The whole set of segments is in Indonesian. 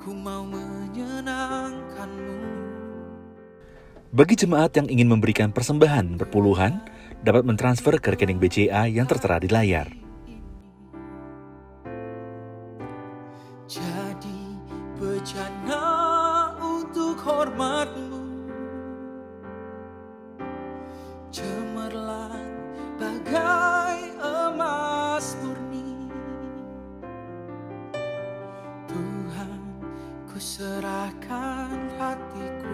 ku mau menyenangkanmu. Bagi jemaat yang ingin memberikan persembahan berpuluhan, dapat mentransfer ke rekening BCA yang tertera di layar. Jadi bejana untuk hormatmu, cemerlang bagai emas murni. Tuhan, ku serahkan hatiku.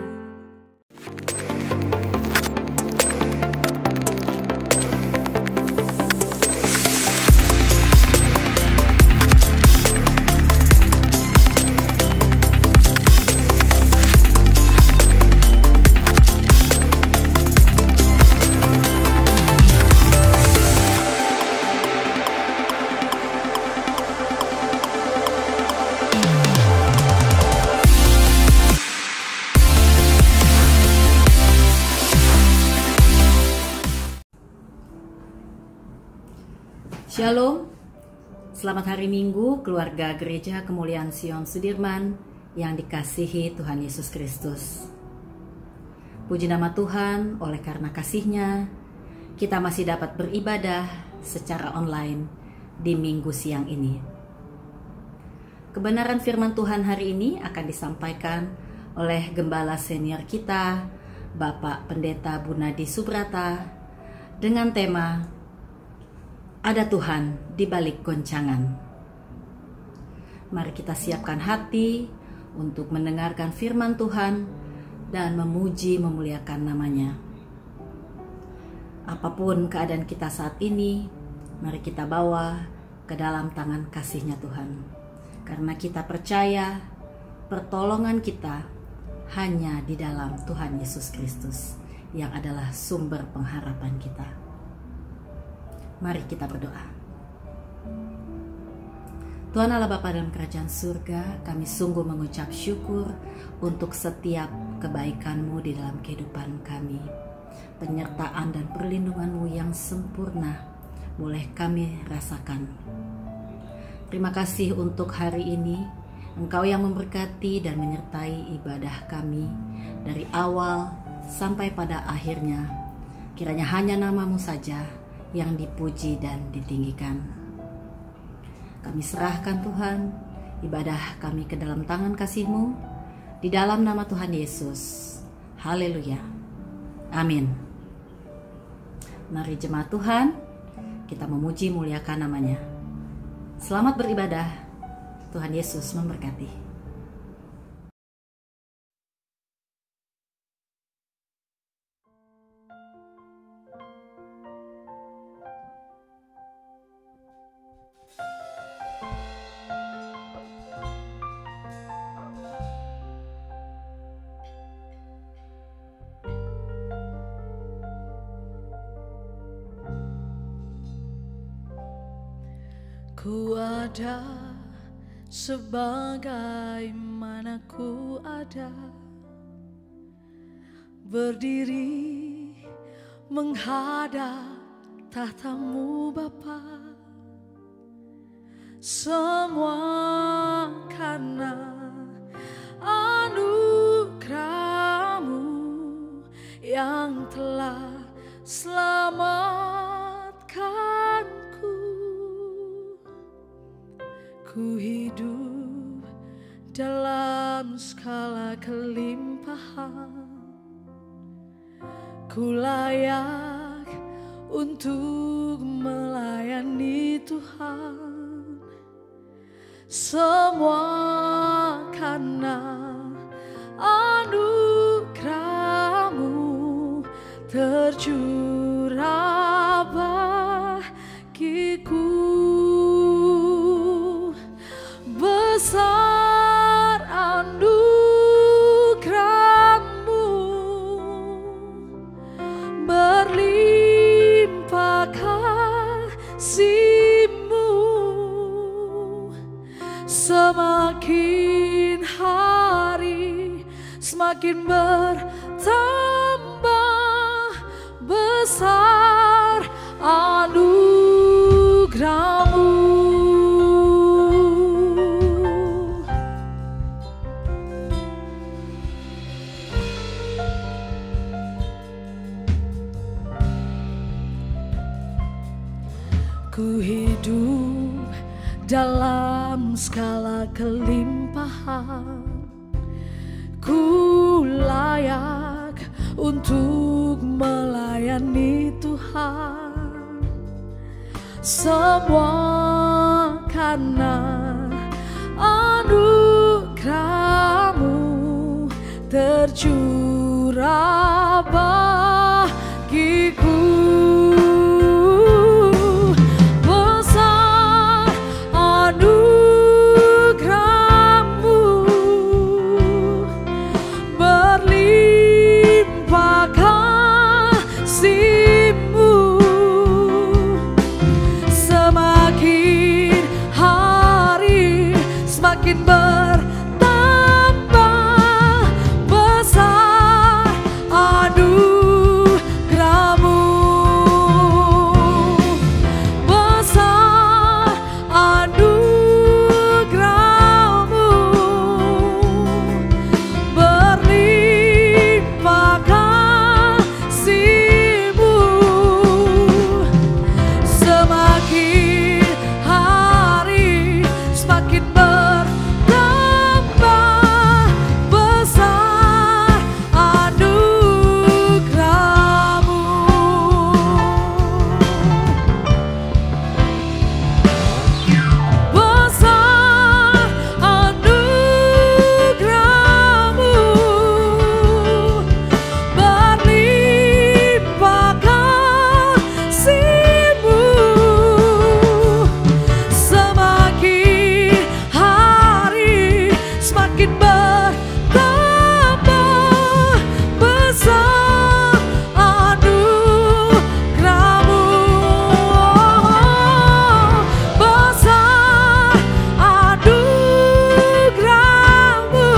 Shalom, selamat hari Minggu keluarga Gereja Kemuliaan Sion Sudirman yang dikasihi Tuhan Yesus Kristus. Puji nama Tuhan, oleh karena kasih-Nya, kita masih dapat beribadah secara online di Minggu siang ini. Kebenaran firman Tuhan hari ini akan disampaikan oleh Gembala senior kita, Bapak Pendeta Bunadi Subrata, dengan tema Ada Tuhan di balik goncangan. Mari kita siapkan hati untuk mendengarkan firman Tuhan dan memuji memuliakan nama-Nya. Apapun keadaan kita saat ini, mari kita bawa ke dalam tangan kasih-Nya Tuhan. Karena kita percaya pertolongan kita hanya di dalam Tuhan Yesus Kristus yang adalah sumber pengharapan kita. Mari kita berdoa. Tuhan Allah Bapa dalam kerajaan surga, kami sungguh mengucap syukur untuk setiap kebaikan-Mu di dalam kehidupan kami. Penyertaan dan perlindungan-Mu yang sempurna boleh kami rasakan. Terima kasih untuk hari ini, Engkau yang memberkati dan menyertai ibadah kami dari awal sampai pada akhirnya. Kiranya hanya nama-Mu saja yang dipuji dan ditinggikan. Kami serahkan Tuhan ibadah kami ke dalam tangan kasih-Mu di dalam nama Tuhan Yesus. Haleluya. Amin. Mari jemaat Tuhan, kita memuji muliakan nama-Nya. Selamat beribadah. Tuhan Yesus memberkati. Ku ada sebagaimana ku ada, berdiri menghadap tahta-Mu Bapa. Semua karena anugerah-Mu yang telah selamatkanku. Ku hidup dalam skala kelimpahan, ku layak untuk melayani Tuhan. Semua karena anugerah-Mu tercurah bagiku. Besar anugerah-Mu, berlimpah kasih-Mu, semakin hari semakin bertambah besar anugerah-Mu. 'Mu. dalam segala kelimpahan. Ku layak untuk melayani Tuhan, semua karena anugerah-Mu tercurah bagiku. Besar anugerah-Mu, berlimpah kasih-Mu, semakin hari semakin bertambah besar anugerah-Mu. Besar anugerah-Mu, berlimpah kasih-Mu, semakin hari semakin bertambah besar anugerah-Mu. Besar anugerah-Mu, berlimpah kasih-Mu, semakin hari semakin bertambah besar anugerah-Mu. Besar anugerah-Mu,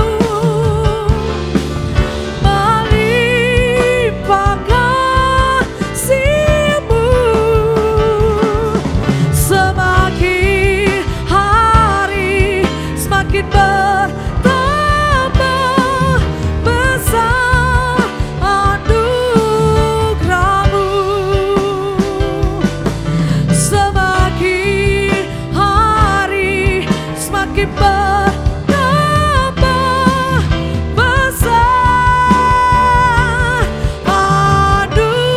berlimpah kasih-Mu, semakin hari semakin bertambah besar anugerah-Mu, semakin hari semakin bertambah besar anugerah-Mu.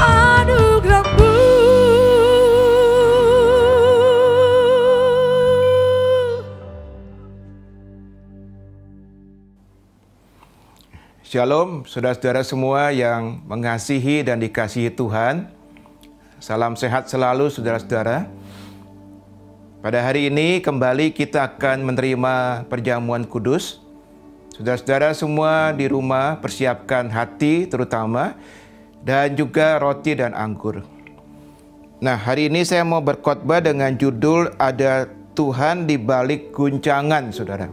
Anugerah-Mu. Shalom, saudara-saudara semua yang mengasihi dan dikasihi Tuhan. Salam sehat selalu saudara-saudara. Pada hari ini kembali kita akan menerima perjamuan kudus. Saudara-saudara semua di rumah persiapkan hati terutama, dan juga roti dan anggur. Nah, hari ini saya mau berkhotbah dengan judul Ada Tuhan di Balik Guncangan, saudara.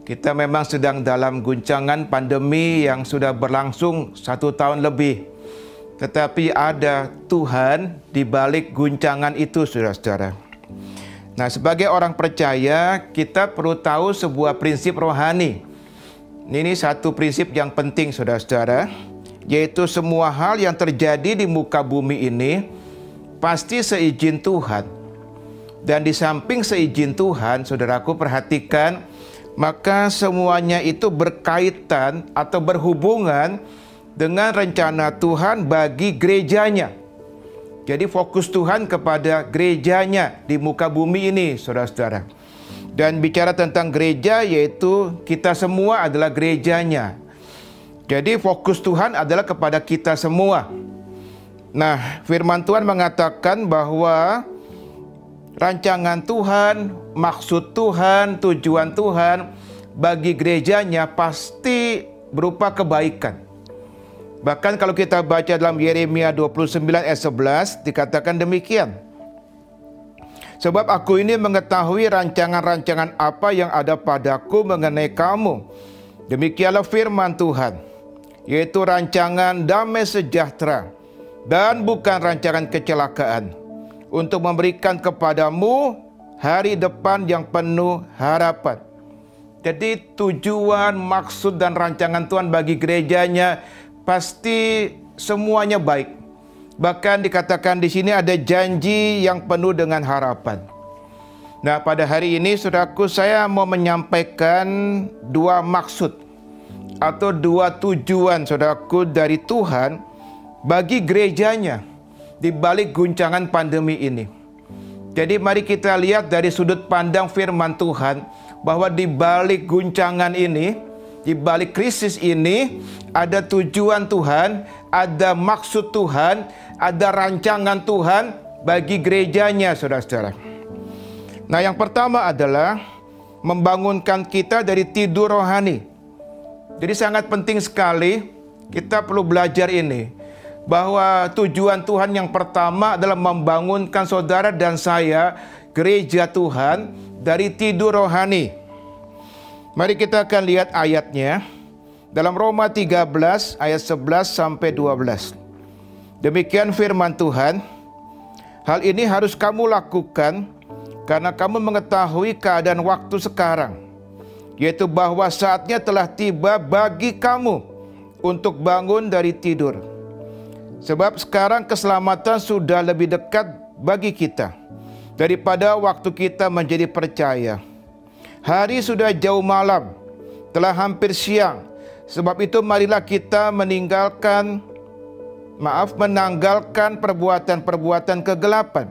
Kita memang sedang dalam guncangan pandemi yang sudah berlangsung 1 tahun lebih. Tetapi ada Tuhan di balik guncangan itu, saudara-saudara. Nah, sebagai orang percaya, kita perlu tahu sebuah prinsip rohani. Ini satu prinsip yang penting, saudara-saudara, yaitu semua hal yang terjadi di muka bumi ini pasti seizin Tuhan. Dan di samping seizin Tuhan, saudaraku perhatikan, maka semuanya itu berkaitan atau berhubungan dengan rencana Tuhan bagi gerejanya. Jadi fokus Tuhan kepada gerejanya di muka bumi ini, saudara-saudara. Dan bicara tentang gereja, yaitu kita semua adalah gerejanya. Jadi fokus Tuhan adalah kepada kita semua. Nah, firman Tuhan mengatakan bahwa rancangan Tuhan, maksud Tuhan, tujuan Tuhan bagi gerejanya pasti berupa kebaikan. Bahkan kalau kita baca dalam Yeremia 29 ayat 11 dikatakan demikian. Sebab aku ini mengetahui rancangan-rancangan apa yang ada padaku mengenai kamu. Demikianlah firman Tuhan, yaitu rancangan damai sejahtera dan bukan rancangan kecelakaan, untuk memberikan kepadamu hari depan yang penuh harapan. Jadi tujuan, maksud, dan rancangan Tuhan bagi gerejanya pasti semuanya baik. Bahkan dikatakan di sini ada janji yang penuh dengan harapan. Nah, pada hari ini saudaraku, saya mau menyampaikan dua maksud atau dua tujuan saudaraku dari Tuhan bagi gerejanya di balik guncangan pandemi ini. Jadi mari kita lihat dari sudut pandang firman Tuhan bahwa di balik guncangan ini, di balik krisis ini, ada tujuan Tuhan, ada maksud Tuhan, ada rancangan Tuhan bagi gerejanya, saudara-saudara. Nah, yang pertama adalah membangunkan kita dari tidur rohani. Jadi sangat penting sekali kita perlu belajar ini, bahwa tujuan Tuhan yang pertama adalah membangunkan saudara dan saya, gereja Tuhan, dari tidur rohani. Mari kita akan lihat ayatnya dalam Roma 13 ayat 11 sampai 12. Demikian firman Tuhan, hal ini harus kamu lakukan karena kamu mengetahui keadaan waktu sekarang, yaitu bahwa saatnya telah tiba bagi kamu untuk bangun dari tidur. Sebab sekarang keselamatan sudah lebih dekat bagi kita daripada waktu kita menjadi percaya. Hari sudah jauh malam, telah hampir siang. Sebab itu marilah kita menanggalkan perbuatan-perbuatan kegelapan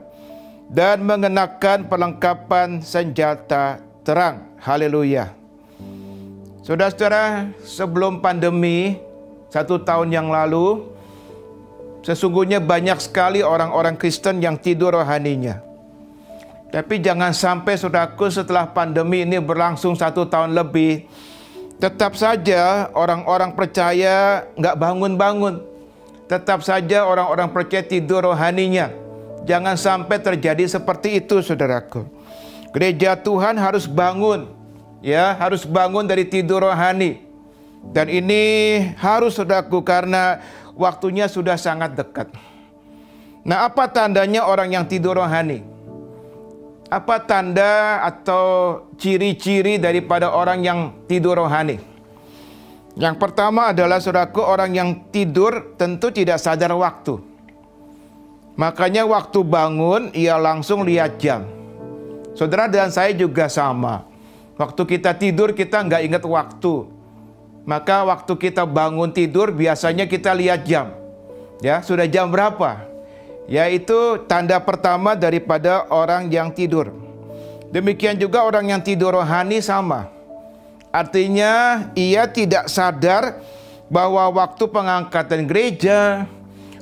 dan mengenakan perlengkapan senjata terang. Haleluya. Saudara-saudara, sebelum pandemi 1 tahun yang lalu, sesungguhnya banyak sekali orang-orang Kristen yang tidur rohaninya. Tapi jangan sampai saudaraku, setelah pandemi ini berlangsung 1 tahun lebih, tetap saja orang-orang percaya nggak bangun-bangun. Tetap saja orang-orang percaya tidur rohaninya. Jangan sampai terjadi seperti itu, saudaraku. Gereja Tuhan harus bangun, ya, harus bangun dari tidur rohani. Dan ini harus, saudaraku, karena waktunya sudah sangat dekat. Nah, apa tandanya orang yang tidur rohani? Apa tanda atau ciri-ciri daripada orang yang tidur rohani? Yang pertama adalah, saudaraku, orang yang tidur tentu tidak sadar waktu. Makanya waktu bangun, ia langsung lihat jam. Saudara dan saya juga sama. Waktu kita tidur, kita nggak ingat waktu. Maka waktu kita bangun tidur, biasanya kita lihat jam. Ya, sudah jam berapa? Yaitu tanda pertama daripada orang yang tidur. Demikian juga orang yang tidur rohani sama. Artinya ia tidak sadar bahwa waktu pengangkatan gereja,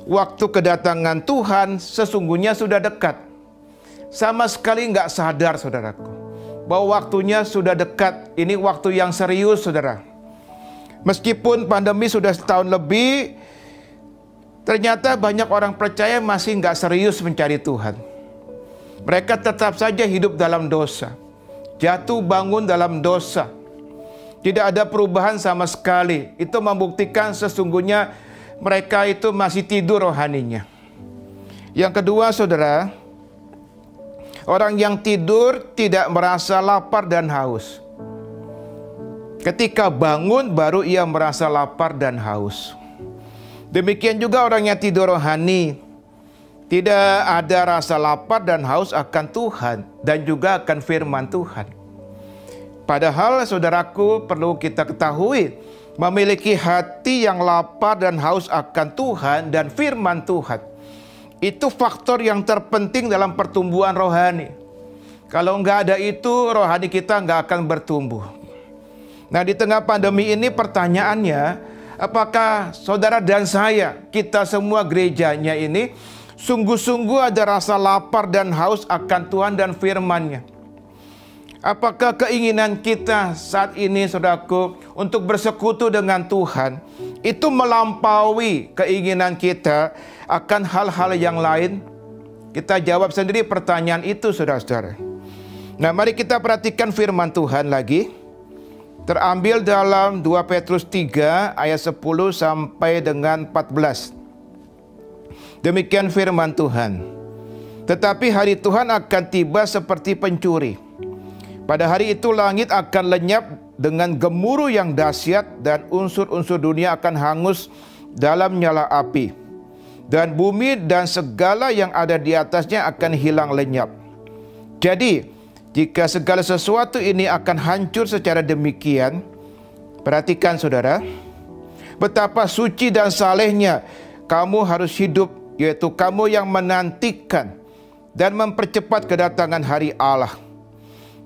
waktu kedatangan Tuhan sesungguhnya sudah dekat. Sama sekali nggak sadar, saudaraku, bahwa waktunya sudah dekat. Ini waktu yang serius, saudara. Meskipun pandemi sudah setahun lebih, ternyata banyak orang percaya masih nggak serius mencari Tuhan. Mereka tetap saja hidup dalam dosa, jatuh bangun dalam dosa. Tidak ada perubahan sama sekali. Itu membuktikan sesungguhnya mereka itu masih tidur rohaninya. Yang kedua, saudara, orang yang tidur tidak merasa lapar dan haus. Ketika bangun baru ia merasa lapar dan haus. Demikian juga orang yang tidur rohani, tidak ada rasa lapar dan haus akan Tuhan dan juga akan firman Tuhan. Padahal, saudaraku, perlu kita ketahui, memiliki hati yang lapar dan haus akan Tuhan dan firman Tuhan, itu faktor yang terpenting dalam pertumbuhan rohani. Kalau nggak ada itu, rohani kita nggak akan bertumbuh. Nah, di tengah pandemi ini pertanyaannya, apakah saudara dan saya, kita semua gerejanya ini, sungguh-sungguh ada rasa lapar dan haus akan Tuhan dan firman-Nya? Apakah keinginan kita saat ini, saudaraku, untuk bersekutu dengan Tuhan, itu melampaui keinginan kita akan hal-hal yang lain? Kita jawab sendiri pertanyaan itu, saudara-saudara. Nah, mari kita perhatikan firman Tuhan lagi. Terambil dalam 2 Petrus 3 ayat 10 sampai dengan 14. Demikian firman Tuhan. Tetapi hari Tuhan akan tiba seperti pencuri. Pada hari itu langit akan lenyap dengan gemuruh yang dahsyat dan unsur-unsur dunia akan hangus dalam nyala api. Dan bumi dan segala yang ada di atasnya akan hilang lenyap. Jadi, jika segala sesuatu ini akan hancur secara demikian, perhatikan saudara, betapa suci dan salehnya kamu harus hidup, yaitu kamu yang menantikan dan mempercepat kedatangan hari Allah.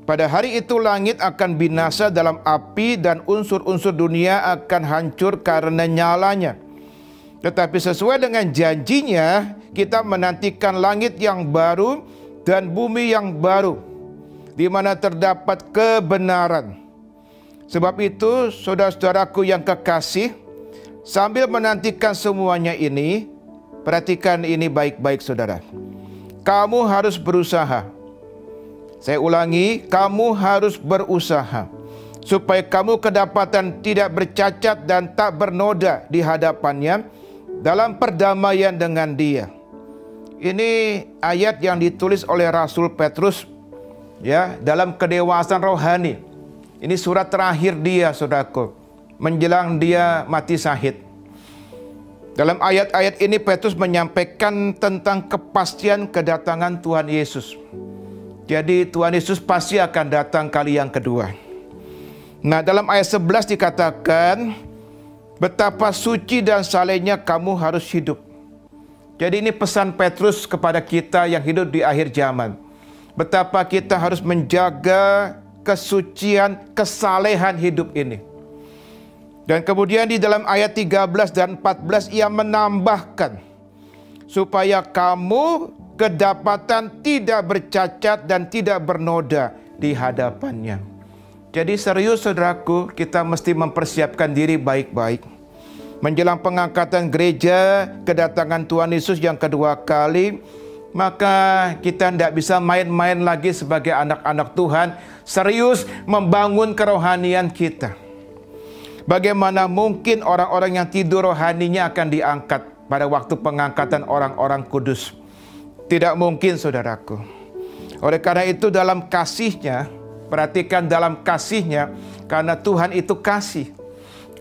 Pada hari itu langit akan binasa dalam api dan unsur-unsur dunia akan hancur karena nyalanya. Tetapi sesuai dengan janjinya, kita menantikan langit yang baru dan bumi yang baru, di mana terdapat kebenaran. Sebab itu, saudara-saudaraku yang kekasih, sambil menantikan semuanya ini, perhatikan ini baik-baik saudara. Kamu harus berusaha. Saya ulangi, kamu harus berusaha supaya kamu kedapatan tidak bercacat dan tak bernoda di hadapannya dalam perdamaian dengan Dia. Ini ayat yang ditulis oleh Rasul Petrus ya, dalam kedewasaan rohani. Ini surat terakhir dia, saudaraku, menjelang dia mati syahid. Dalam ayat-ayat ini Petrus menyampaikan tentang kepastian kedatangan Tuhan Yesus. Jadi Tuhan Yesus pasti akan datang kali yang kedua. Nah, dalam ayat 11 dikatakan, betapa suci dan salehnya kamu harus hidup. Jadi ini pesan Petrus kepada kita yang hidup di akhir zaman. Betapa kita harus menjaga kesucian, kesalehan hidup ini. Dan kemudian di dalam ayat 13 dan 14 ia menambahkan, supaya kamu kedapatan tidak bercacat dan tidak bernoda di hadapannya. Jadi serius saudaraku, kita mesti mempersiapkan diri baik-baik. Menjelang pengangkatan gereja, kedatangan Tuhan Yesus yang kedua kali, maka kita tidak bisa main-main lagi sebagai anak-anak Tuhan. Serius membangun kerohanian kita. Bagaimana mungkin orang-orang yang tidur rohaninya akan diangkat pada waktu pengangkatan orang-orang kudus? Tidak mungkin saudaraku. Oleh karena itu dalam kasihnya, perhatikan dalam kasihnya, karena Tuhan itu kasih,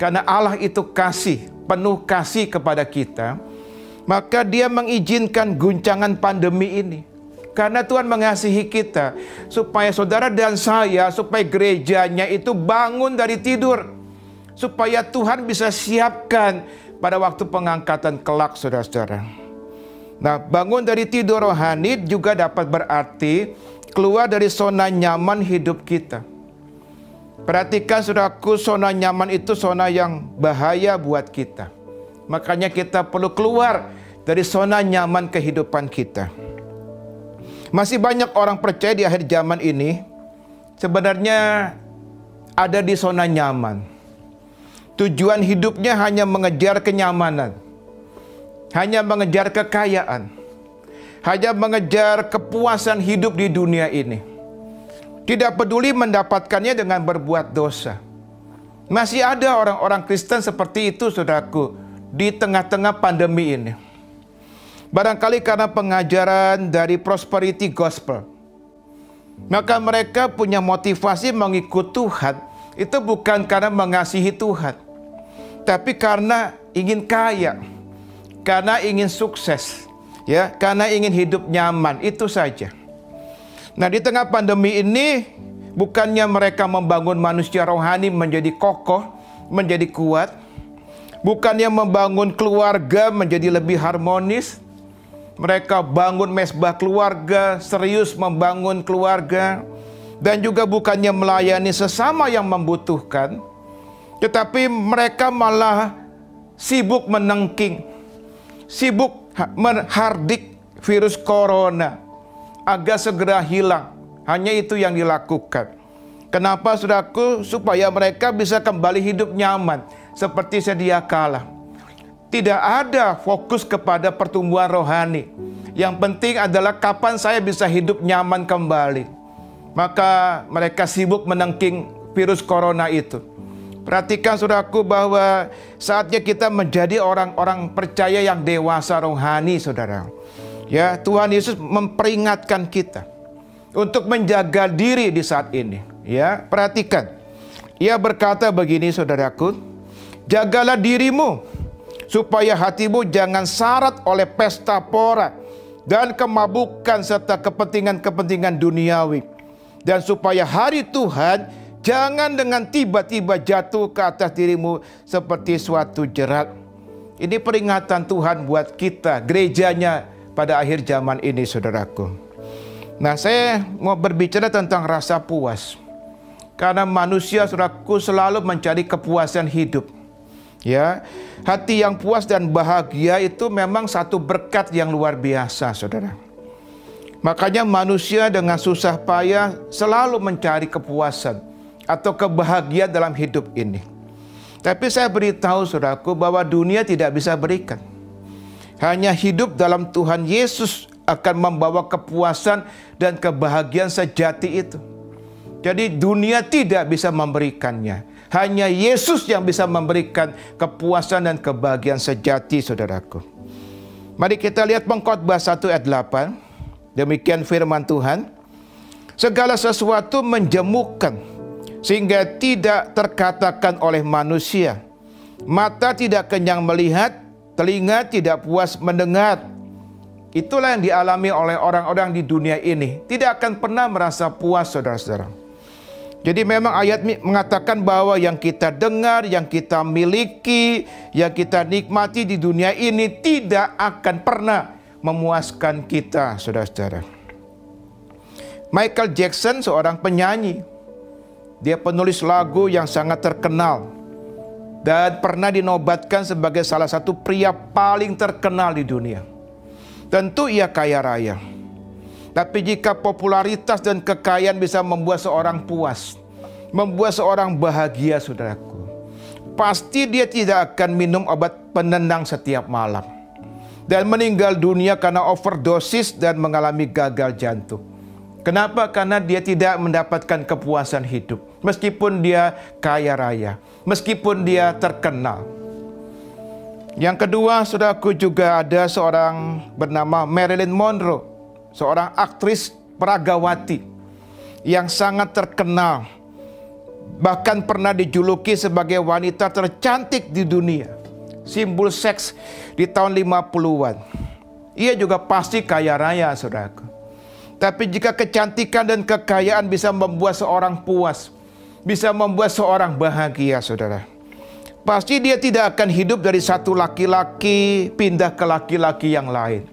karena Allah itu kasih, penuh kasih kepada kita, maka Dia mengizinkan guncangan pandemi ini. Karena Tuhan mengasihi kita, supaya saudara dan saya, supaya gerejanya itu bangun dari tidur, supaya Tuhan bisa siapkan pada waktu pengangkatan kelak, saudara-saudara. Nah, bangun dari tidur rohani juga dapat berarti keluar dari zona nyaman hidup kita. Perhatikan saudaraku, zona nyaman itu zona yang bahaya buat kita. Makanya kita perlu keluar dari zona nyaman kehidupan kita. Masih banyak orang percaya di akhir zaman ini sebenarnya ada di zona nyaman. Tujuan hidupnya hanya mengejar kenyamanan, hanya mengejar kekayaan, hanya mengejar kepuasan hidup di dunia ini. Tidak peduli mendapatkannya dengan berbuat dosa. Masih ada orang-orang Kristen seperti itu, saudaraku, di tengah-tengah pandemi ini. Barangkali karena pengajaran dari prosperity gospel, maka mereka punya motivasi mengikut Tuhan, itu bukan karena mengasihi Tuhan, tapi karena ingin kaya, karena ingin sukses, ya, karena ingin hidup nyaman, itu saja. Nah, di tengah pandemi ini, bukannya mereka membangun manusia rohani menjadi kokoh, menjadi kuat, bukannya membangun keluarga menjadi lebih harmonis. Mereka bangun mesbah keluarga, serius membangun keluarga, dan juga bukannya melayani sesama yang membutuhkan, tetapi mereka malah sibuk menengking, sibuk menghardik virus corona agar segera hilang. Hanya itu yang dilakukan. Kenapa, saudaraku? Supaya mereka bisa kembali hidup nyaman seperti sedia kala. Tidak ada fokus kepada pertumbuhan rohani. Yang penting adalah kapan saya bisa hidup nyaman kembali. Maka mereka sibuk menengking virus corona itu. Perhatikan saudaraku bahwa saatnya kita menjadi orang-orang percaya yang dewasa rohani, saudara. Ya, Tuhan Yesus memperingatkan kita untuk menjaga diri di saat ini. Ya, perhatikan. Ia berkata begini, saudaraku, jagalah dirimu, supaya hatimu jangan syarat oleh pesta pora dan kemabukan serta kepentingan-kepentingan duniawi. Dan supaya hari Tuhan jangan dengan tiba-tiba jatuh ke atas dirimu seperti suatu jerat. Ini peringatan Tuhan buat kita, gerejanya pada akhir zaman ini, saudaraku. Nah, saya mau berbicara tentang rasa puas. Karena manusia, saudaraku, selalu mencari kepuasan hidup. Ya, hati yang puas dan bahagia itu memang satu berkat yang luar biasa, saudara. Makanya manusia dengan susah payah selalu mencari kepuasan atau kebahagiaan dalam hidup ini. Tapi saya beritahu saudaraku bahwa dunia tidak bisa berikan. Hanya hidup dalam Tuhan Yesus akan membawa kepuasan dan kebahagiaan sejati itu. Jadi dunia tidak bisa memberikannya. Hanya Yesus yang bisa memberikan kepuasan dan kebahagiaan sejati, saudaraku. Mari kita lihat Pengkhotbah 1 ayat 8. Demikian firman Tuhan. Segala sesuatu menjemukan, sehingga tidak terkatakan oleh manusia. Mata tidak kenyang melihat, telinga tidak puas mendengar. Itulah yang dialami oleh orang-orang di dunia ini. Tidak akan pernah merasa puas, saudara-saudara. Jadi memang ayat mengatakan bahwa yang kita dengar, yang kita miliki, yang kita nikmati di dunia ini tidak akan pernah memuaskan kita, saudara-saudara. Michael Jackson seorang penyanyi. Dia penulis lagu yang sangat terkenal dan pernah dinobatkan sebagai salah satu pria paling terkenal di dunia. Tentu ia kaya raya. Tapi jika popularitas dan kekayaan bisa membuat seorang puas, membuat seorang bahagia, saudaraku, pasti dia tidak akan minum obat penenang setiap malam dan meninggal dunia karena overdosis dan mengalami gagal jantung. Kenapa? Karena dia tidak mendapatkan kepuasan hidup. Meskipun dia kaya raya, meskipun dia terkenal. Yang kedua, saudaraku, juga ada seorang bernama Marilyn Monroe, seorang aktris peragawati yang sangat terkenal. Bahkan pernah dijuluki sebagai wanita tercantik di dunia, simbol seks di tahun 50-an. Ia juga pasti kaya raya, saudaraku. Tapi jika kecantikan dan kekayaan bisa membuat seorang puas, bisa membuat seorang bahagia, saudara, pasti dia tidak akan hidup dari satu laki-laki pindah ke laki-laki yang lain.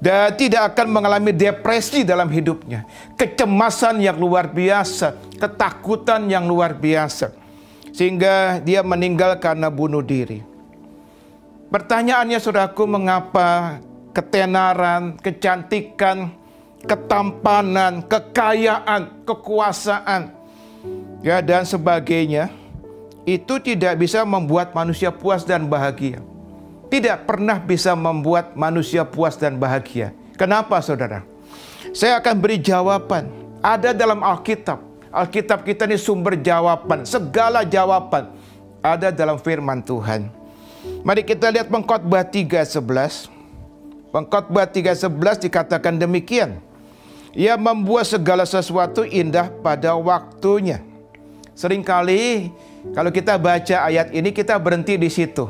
Dan tidak akan mengalami depresi dalam hidupnya, kecemasan yang luar biasa, ketakutan yang luar biasa, sehingga dia meninggal karena bunuh diri. Pertanyaannya, saudaraku, mengapa ketenaran, kecantikan, ketampanan, kekayaan, kekuasaan, ya, dan sebagainya itu tidak bisa membuat manusia puas dan bahagia? Tidak pernah bisa membuat manusia puas dan bahagia. Kenapa, saudara? Saya akan beri jawaban. Ada dalam Alkitab. Alkitab kita ini sumber jawaban. Segala jawaban ada dalam firman Tuhan. Mari kita lihat Pengkhotbah 3:11. Pengkhotbah 3:11 dikatakan demikian. Ia membuat segala sesuatu indah pada waktunya. Seringkali kalau kita baca ayat ini kita berhenti di situ.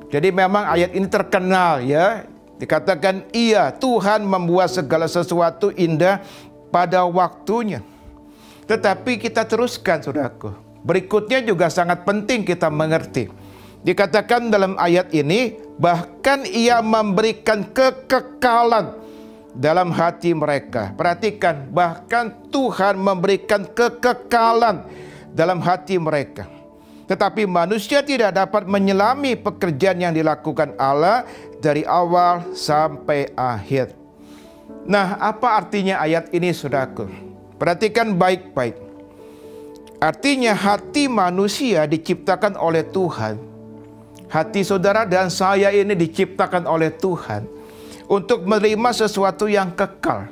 Jadi memang ayat ini terkenal, ya. Dikatakan iya, Tuhan membuat segala sesuatu indah pada waktunya. Tetapi kita teruskan, saudaraku. Berikutnya juga sangat penting kita mengerti. Dikatakan dalam ayat ini, bahkan ia memberikan kekekalan dalam hati mereka. Perhatikan, bahkan Tuhan memberikan kekekalan dalam hati mereka. Tetapi manusia tidak dapat menyelami pekerjaan yang dilakukan Allah dari awal sampai akhir. Nah, apa artinya ayat ini, saudaraku? Perhatikan baik-baik. Artinya hati manusia diciptakan oleh Tuhan. Hati saudara dan saya ini diciptakan oleh Tuhan untuk menerima sesuatu yang kekal.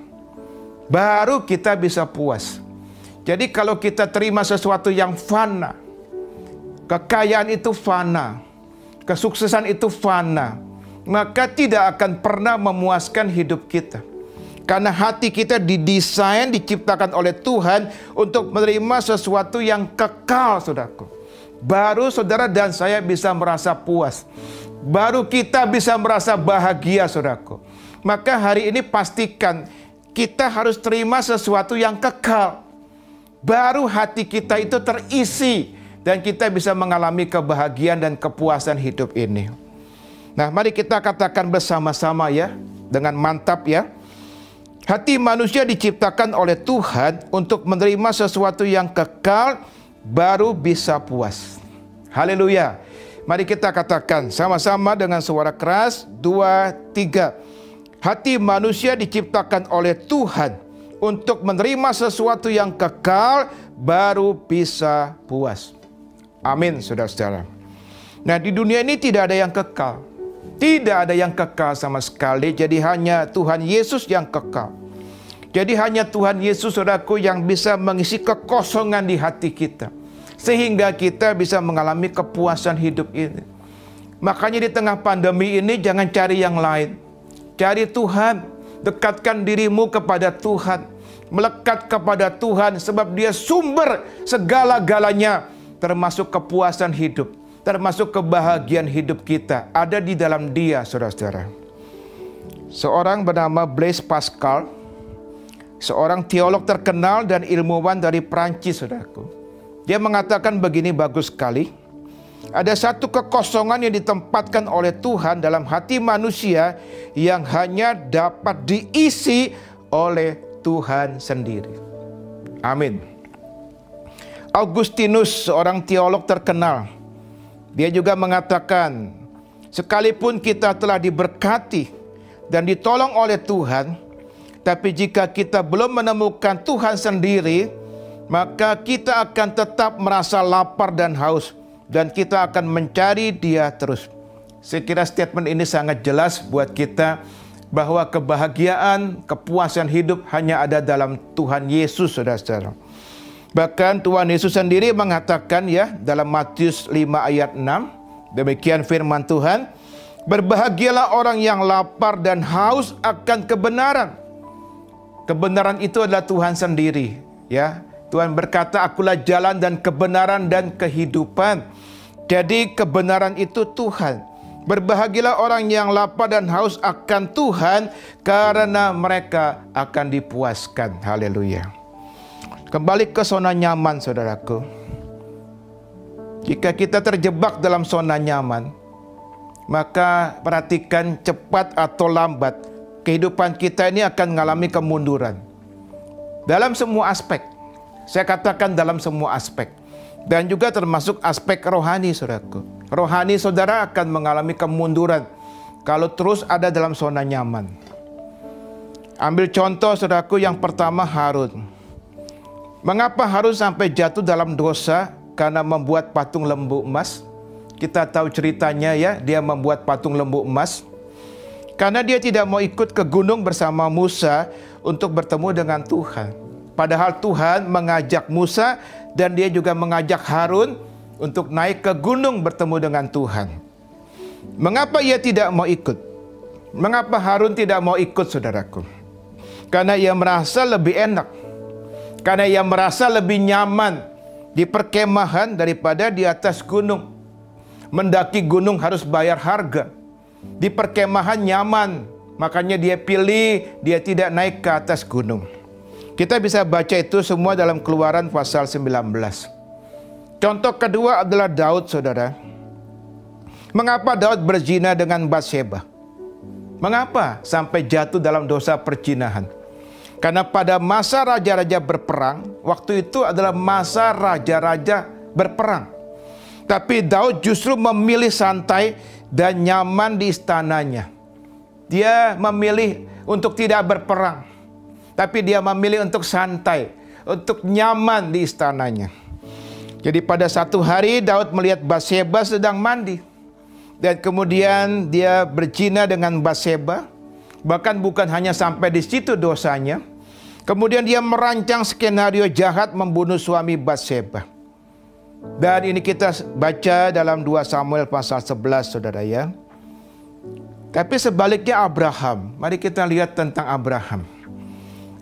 Baru kita bisa puas. Jadi kalau kita terima sesuatu yang fana, kekayaan itu fana, kesuksesan itu fana, maka tidak akan pernah memuaskan hidup kita. Karena hati kita didesain, diciptakan oleh Tuhan untuk menerima sesuatu yang kekal, saudaraku. Baru saudara dan saya bisa merasa puas. Baru kita bisa merasa bahagia, saudaraku. Maka hari ini pastikan kita harus terima sesuatu yang kekal. Baru hati kita itu terisi dan kita bisa mengalami kebahagiaan dan kepuasan hidup ini. Nah, mari kita katakan bersama-sama ya, dengan mantap ya. Hati manusia diciptakan oleh Tuhan untuk menerima sesuatu yang kekal, baru bisa puas. Haleluya. Mari kita katakan sama-sama dengan suara keras, 2, 3. Hati manusia diciptakan oleh Tuhan untuk menerima sesuatu yang kekal, baru bisa puas. Amin, saudara-saudara. Nah, di dunia ini tidak ada yang kekal. Tidak ada yang kekal sama sekali. Jadi hanya Tuhan Yesus yang kekal. Jadi hanya Tuhan Yesus, saudaraku, yang bisa mengisi kekosongan di hati kita. Sehingga kita bisa mengalami kepuasan hidup ini. Makanya di tengah pandemi ini jangan cari yang lain. Cari Tuhan. Dekatkan dirimu kepada Tuhan. Melekat kepada Tuhan sebab Dia sumber segala-galanya. Termasuk kepuasan hidup. Termasuk kebahagiaan hidup kita. Ada di dalam Dia, saudara-saudara. Seorang bernama Blaise Pascal. Seorang teolog terkenal dan ilmuwan dari Prancis, saudaraku. Dia mengatakan begini, bagus sekali. Ada satu kekosongan yang ditempatkan oleh Tuhan dalam hati manusia yang hanya dapat diisi oleh Tuhan sendiri. Amin. Augustinus, seorang teolog terkenal, dia juga mengatakan, sekalipun kita telah diberkati dan ditolong oleh Tuhan, tapi jika kita belum menemukan Tuhan sendiri, maka kita akan tetap merasa lapar dan haus, dan kita akan mencari Dia terus. Saya kira statement ini sangat jelas buat kita bahwa kebahagiaan, kepuasan hidup hanya ada dalam Tuhan Yesus, saudara-saudara. Bahkan Tuhan Yesus sendiri mengatakan ya dalam Matius 5 ayat 6, demikian firman Tuhan, berbahagialah orang yang lapar dan haus akan kebenaran. Kebenaran itu adalah Tuhan sendiri, ya. Tuhan berkata, akulah jalan dan kebenaran dan kehidupan. Jadi kebenaran itu Tuhan. Berbahagialah orang yang lapar dan haus akan Tuhan, karena mereka akan dipuaskan. Haleluya. Kembali ke zona nyaman, saudaraku. Jika kita terjebak dalam zona nyaman, maka perhatikan cepat atau lambat, kehidupan kita ini akan mengalami kemunduran. Dalam semua aspek. Saya katakan dalam semua aspek. Dan juga termasuk aspek rohani, saudaraku. Rohani saudara akan mengalami kemunduran kalau terus ada dalam zona nyaman. Ambil contoh, saudaraku, yang pertama Harun. Mengapa Harun sampai jatuh dalam dosa? Karena membuat patung lembu emas. Kita tahu ceritanya ya, dia membuat patung lembu emas. Karena dia tidak mau ikut ke gunung bersama Musa untuk bertemu dengan Tuhan. Padahal Tuhan mengajak Musa dan dia juga mengajak Harun untuk naik ke gunung bertemu dengan Tuhan. Mengapa ia tidak mau ikut? Mengapa Harun tidak mau ikut, saudaraku? Karena ia merasa lebih enak. Karena ia merasa lebih nyaman di perkemahan daripada di atas gunung. Mendaki gunung harus bayar harga. Di perkemahan nyaman, makanya dia pilih dia tidak naik ke atas gunung. Kita bisa baca itu semua dalam Keluaran pasal 19. Contoh kedua adalah Daud, saudara. Mengapa Daud berzina dengan Batseba? Mengapa sampai jatuh dalam dosa perzinahan? Karena pada masa raja-raja berperang, waktu itu adalah masa raja-raja berperang. Tapi Daud justru memilih santai dan nyaman di istananya. Dia memilih untuk tidak berperang. Tapi dia memilih untuk santai, untuk nyaman di istananya. Jadi pada satu hari Daud melihat Batseba sedang mandi. Dan kemudian dia berzina dengan Batseba. Bahkan bukan hanya sampai di situ dosanya. Kemudian dia merancang skenario jahat membunuh suami Batseba. Dan ini kita baca dalam 2 Samuel pasal 11, saudara ya. Tapi sebaliknya Abraham. Mari kita lihat tentang Abraham.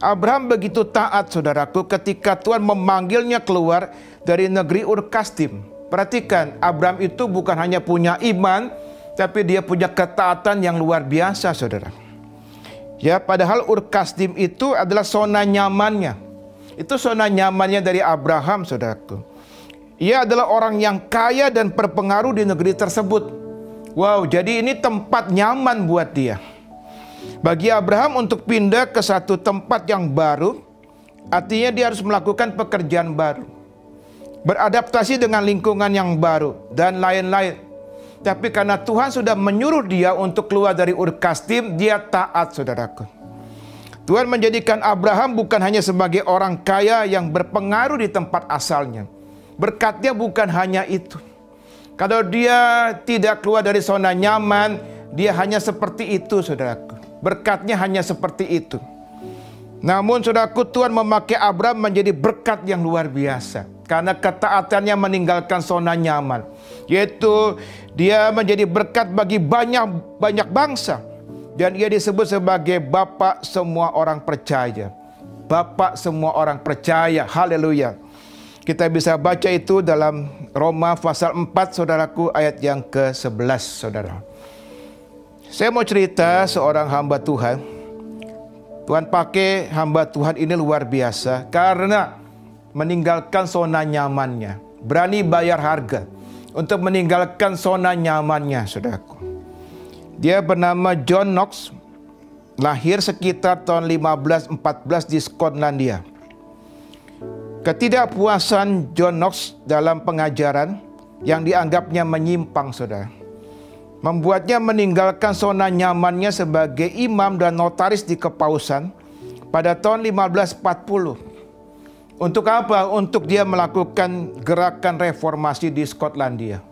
Abraham begitu taat, saudaraku, ketika Tuhan memanggilnya keluar dari negeri Ur Kasdim. Perhatikan, Abraham itu bukan hanya punya iman, tapi dia punya ketaatan yang luar biasa, saudara. Ya, padahal Ur Kasdim itu adalah zona nyamannya. Itu zona nyamannya dari Abraham, saudaraku. Ia adalah orang yang kaya dan berpengaruh di negeri tersebut. Wow, jadi ini tempat nyaman buat dia. Bagi Abraham untuk pindah ke satu tempat yang baru, artinya dia harus melakukan pekerjaan baru, beradaptasi dengan lingkungan yang baru, dan lain-lain. Tapi karena Tuhan sudah menyuruh dia untuk keluar dari Ur Kasdim, dia taat, saudaraku. Tuhan menjadikan Abraham bukan hanya sebagai orang kaya yang berpengaruh di tempat asalnya. Berkatnya bukan hanya itu. Kalau dia tidak keluar dari zona nyaman, dia hanya seperti itu, saudaraku. Berkatnya hanya seperti itu. Namun, saudaraku, Tuhan memakai Abraham menjadi berkat yang luar biasa. Karena ketaatannya meninggalkan zona nyaman. Yaitu, dia menjadi berkat bagi banyak bangsa. Dan ia disebut sebagai Bapak semua orang percaya. Bapak semua orang percaya. Haleluya. Kita bisa baca itu dalam Roma pasal 4, saudaraku, ayat yang ke-11, saudara. Saya mau cerita seorang hamba Tuhan. Tuhan pakai hamba Tuhan ini luar biasa karena meninggalkan zona nyamannya. Berani bayar harga untuk meninggalkan zona nyamannya, saudaraku. Dia bernama John Knox, lahir sekitar tahun 1514 di Skotlandia. Ketidakpuasan John Knox dalam pengajaran yang dianggapnya menyimpang, saudara, membuatnya meninggalkan zona nyamannya sebagai imam dan notaris di kepausan pada tahun 1540. Untuk apa? Untuk dia melakukan gerakan reformasi di Skotlandia.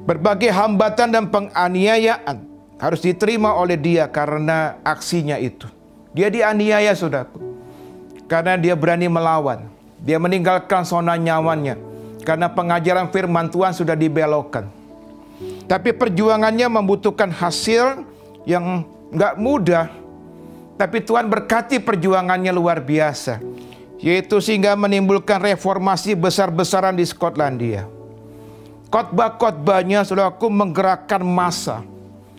Berbagai hambatan dan penganiayaan harus diterima oleh dia karena aksinya itu. Dia dianiaya, saudaraku, karena dia berani melawan. Dia meninggalkan zona nyamannya karena pengajaran firman Tuhan sudah dibelokkan. Tapi perjuangannya membutuhkan hasil yang nggak mudah. Tapi Tuhan berkati perjuangannya luar biasa. Yaitu sehingga menimbulkan reformasi besar-besaran di Skotlandia. Khotbah-khotbahnya, saudaraku, menggerakkan massa.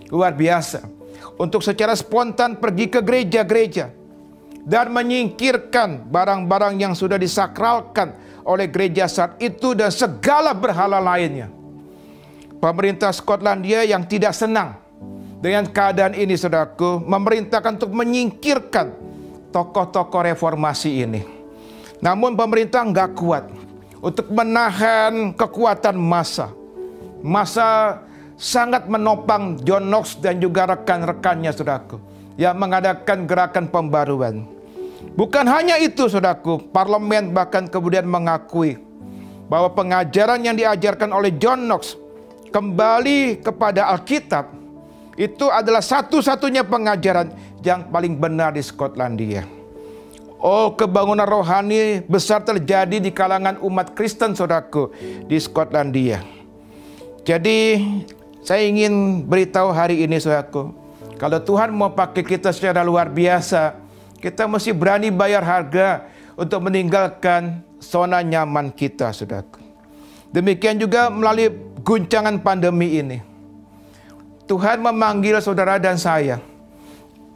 Luar biasa. Untuk secara spontan pergi ke gereja-gereja. Dan menyingkirkan barang-barang yang sudah disakralkan oleh gereja saat itu dan segala berhala lainnya. Pemerintah Skotlandia yang tidak senang dengan keadaan ini, saudaraku, memerintahkan untuk menyingkirkan tokoh-tokoh reformasi ini. Namun pemerintah nggak kuat untuk menahan kekuatan massa. Massa sangat menopang John Knox dan juga rekan-rekannya, saudaraku, yang mengadakan gerakan pembaruan. Bukan hanya itu, saudaraku, parlemen bahkan kemudian mengakui bahwa pengajaran yang diajarkan oleh John Knox kembali kepada Alkitab itu adalah satu-satunya pengajaran yang paling benar di Skotlandia. Oh, kebangunan rohani besar terjadi di kalangan umat Kristen, saudaraku, di Skotlandia. Jadi saya ingin beritahu hari ini, saudaraku, kalau Tuhan mau pakai kita secara luar biasa, kita mesti berani bayar harga untuk meninggalkan zona nyaman kita, saudaraku. Demikian juga melalui guncangan pandemi ini. Tuhan memanggil saudara dan saya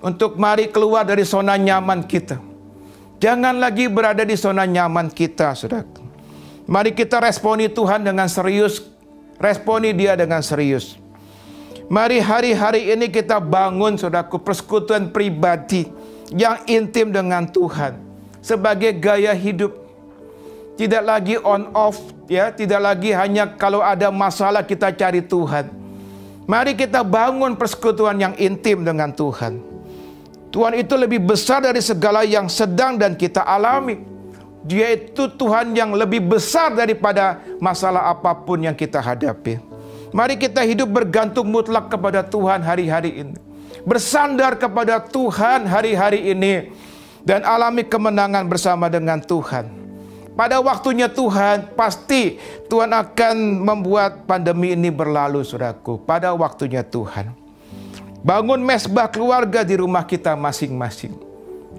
untuk mari keluar dari zona nyaman kita. Jangan lagi berada di zona nyaman kita, saudaraku. Mari kita responi Tuhan dengan serius. Responi Dia dengan serius. Mari hari-hari ini kita bangun, saudaraku, persekutuan pribadi yang intim dengan Tuhan sebagai gaya hidup. Tidak lagi on off, ya, tidak lagi hanya kalau ada masalah kita cari Tuhan. Mari kita bangun persekutuan yang intim dengan Tuhan. Tuhan itu lebih besar dari segala yang sedang dan kita alami. Dia itu Tuhan yang lebih besar daripada masalah apapun yang kita hadapi. Mari kita hidup bergantung mutlak kepada Tuhan hari-hari ini. Bersandar kepada Tuhan hari-hari ini. Dan alami kemenangan bersama dengan Tuhan. Pada waktunya Tuhan, pasti Tuhan akan membuat pandemi ini berlalu, saudaraku. Pada waktunya Tuhan. Bangun mesbah keluarga di rumah kita masing-masing.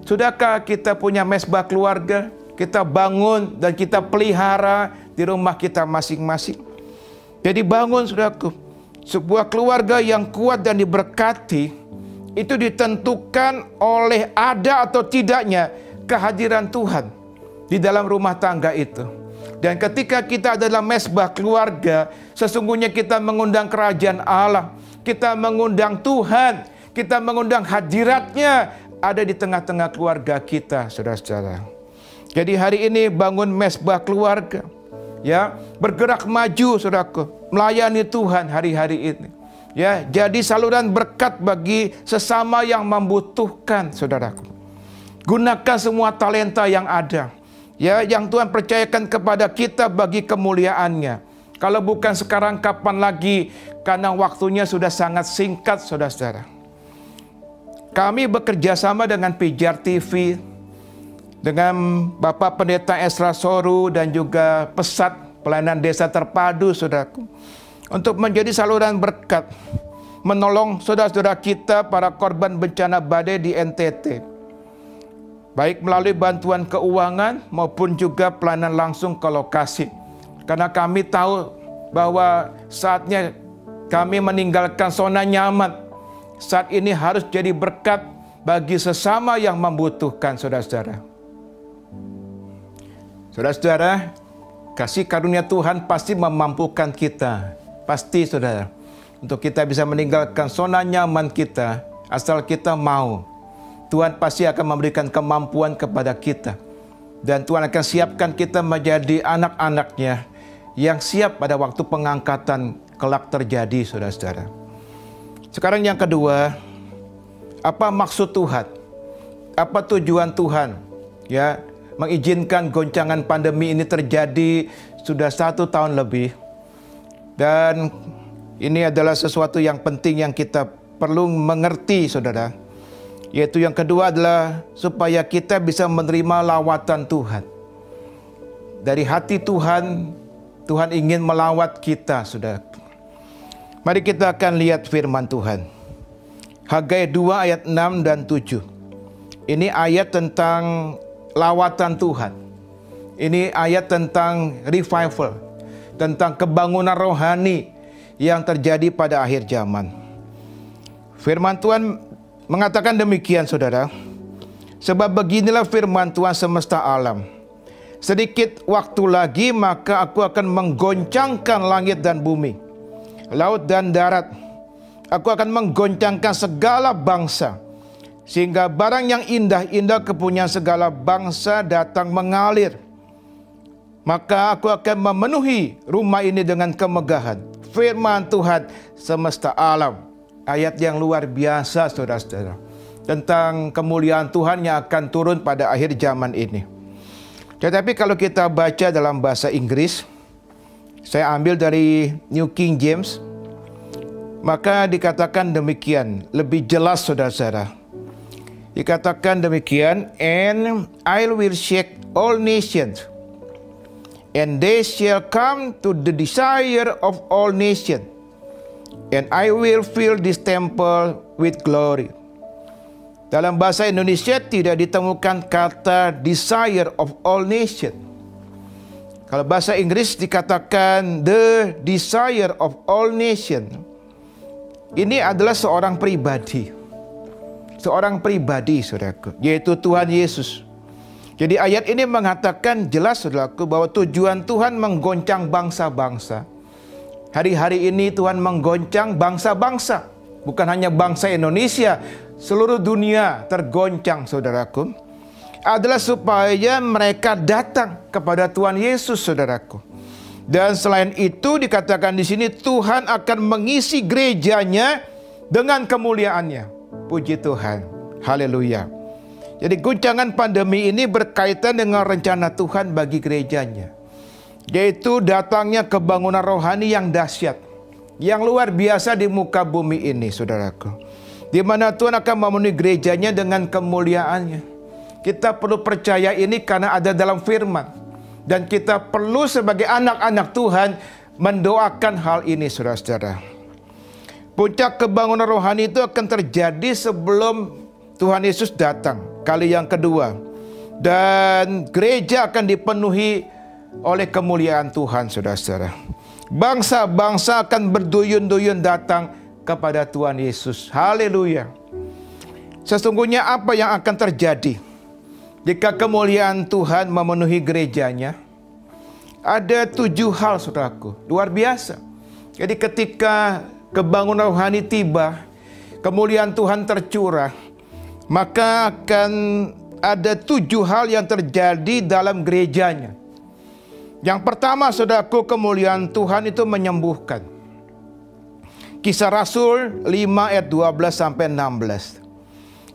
Sudahkah kita punya mesbah keluarga? Kita bangun dan kita pelihara di rumah kita masing-masing. Jadi bangun, saudaraku. Sebuah keluarga yang kuat dan diberkati itu ditentukan oleh ada atau tidaknya kehadiran Tuhan di dalam rumah tangga itu. Dan ketika kita adalah mesbah keluarga, sesungguhnya kita mengundang kerajaan Allah. Kita mengundang Tuhan. Kita mengundang hadiratnya ada di tengah-tengah keluarga kita, saudara-saudara. Jadi hari ini bangun mesbah keluarga. Ya, bergerak maju, saudaraku, melayani Tuhan hari-hari ini. Ya, jadi saluran berkat bagi sesama yang membutuhkan, saudaraku. Gunakan semua talenta yang ada. Ya, yang Tuhan percayakan kepada kita bagi kemuliaannya. Kalau bukan sekarang, kapan lagi? Karena waktunya sudah sangat singkat, saudara-saudara. Kami bekerja sama dengan Pijar TV, dengan Bapak Pendeta Esra Soru dan juga Pesat Pelayanan Desa Terpadu, saudaraku, untuk menjadi saluran berkat, menolong saudara-saudara kita para korban bencana badai di NTT, baik melalui bantuan keuangan maupun juga pelayanan langsung ke lokasi. Karena kami tahu bahwa saatnya kami meninggalkan zona nyaman. Saat ini harus jadi berkat bagi sesama yang membutuhkan, saudara-saudara. Saudara-saudara, kasih karunia Tuhan pasti memampukan kita. Pasti, saudara. Untuk kita bisa meninggalkan zona nyaman kita, asal kita mau. Tuhan pasti akan memberikan kemampuan kepada kita. Dan Tuhan akan siapkan kita menjadi anak-anaknya yang siap pada waktu pengangkatan kelak terjadi, saudara-saudara. Sekarang yang kedua, apa maksud Tuhan? Apa tujuan Tuhan? Ya, mengizinkan goncangan pandemi ini terjadi sudah 1 tahun lebih. Dan ini adalah sesuatu yang penting yang kita perlu mengerti, saudara. Yaitu yang kedua adalah supaya kita bisa menerima lawatan Tuhan. Dari hati Tuhan, Tuhan ingin melawat kita, saudara. Mari kita akan lihat firman Tuhan. Hagai 2 ayat 6 dan 7. Ini ayat tentang lawatan Tuhan. Ini ayat tentang revival, tentang kebangunan rohani yang terjadi pada akhir zaman. Firman Tuhan mengatakan demikian, saudara. Sebab beginilah firman Tuhan semesta alam. Sedikit waktu lagi maka aku akan menggoncangkan langit dan bumi, laut dan darat. Aku akan menggoncangkan segala bangsa, sehingga barang yang indah-indah kepunyaan segala bangsa datang mengalir. Maka aku akan memenuhi rumah ini dengan kemegahan. Firman Tuhan semesta alam. Ayat yang luar biasa, saudara-saudara, tentang kemuliaan Tuhan yang akan turun pada akhir zaman ini. Tetapi kalau kita baca dalam bahasa Inggris, saya ambil dari New King James, maka dikatakan demikian, lebih jelas, saudara-saudara. Dikatakan demikian, and I will shake all nations, and they shall come to the desire of all nations, and I will fill this temple with glory. Dalam bahasa Indonesia tidak ditemukan kata desire of all nations. Kalau bahasa Inggris dikatakan the desire of all nations. Ini adalah seorang pribadi. Seorang pribadi, saudaraku, yaitu Tuhan Yesus. Jadi ayat ini mengatakan jelas, saudaraku, bahwa tujuan Tuhan menggoncang bangsa-bangsa. Hari-hari ini Tuhan menggoncang bangsa-bangsa. Bukan hanya bangsa Indonesia, seluruh dunia tergoncang, saudaraku. Adalah supaya mereka datang kepada Tuhan Yesus, saudaraku. Dan selain itu dikatakan di sini Tuhan akan mengisi gerejanya dengan kemuliaannya. Puji Tuhan. Haleluya. Jadi guncangan pandemi ini berkaitan dengan rencana Tuhan bagi gerejanya. Yaitu datangnya kebangunan rohani yang dahsyat, yang luar biasa di muka bumi ini, saudaraku. Di mana Tuhan akan memenuhi gerejanya dengan kemuliaannya. Kita perlu percaya ini karena ada dalam firman. Dan kita perlu sebagai anak-anak Tuhan mendoakan hal ini, saudara-saudara. Puncak kebangunan rohani itu akan terjadi sebelum Tuhan Yesus datang. kali yang kedua. Dan gereja akan dipenuhi oleh kemuliaan Tuhan, saudara-saudara. Bangsa-bangsa akan berduyun-duyun datang kepada Tuhan Yesus. Haleluya. Sesungguhnya apa yang akan terjadi jika kemuliaan Tuhan memenuhi gerejanya? Ada 7 hal, saudaraku, luar biasa. Jadi ketika kebangunan rohani tiba, kemuliaan Tuhan tercurah, maka akan ada 7 hal yang terjadi dalam gerejanya. Yang pertama, saudaraku, kemuliaan Tuhan itu menyembuhkan. Kisah Rasul 5 ayat 12 sampai 16.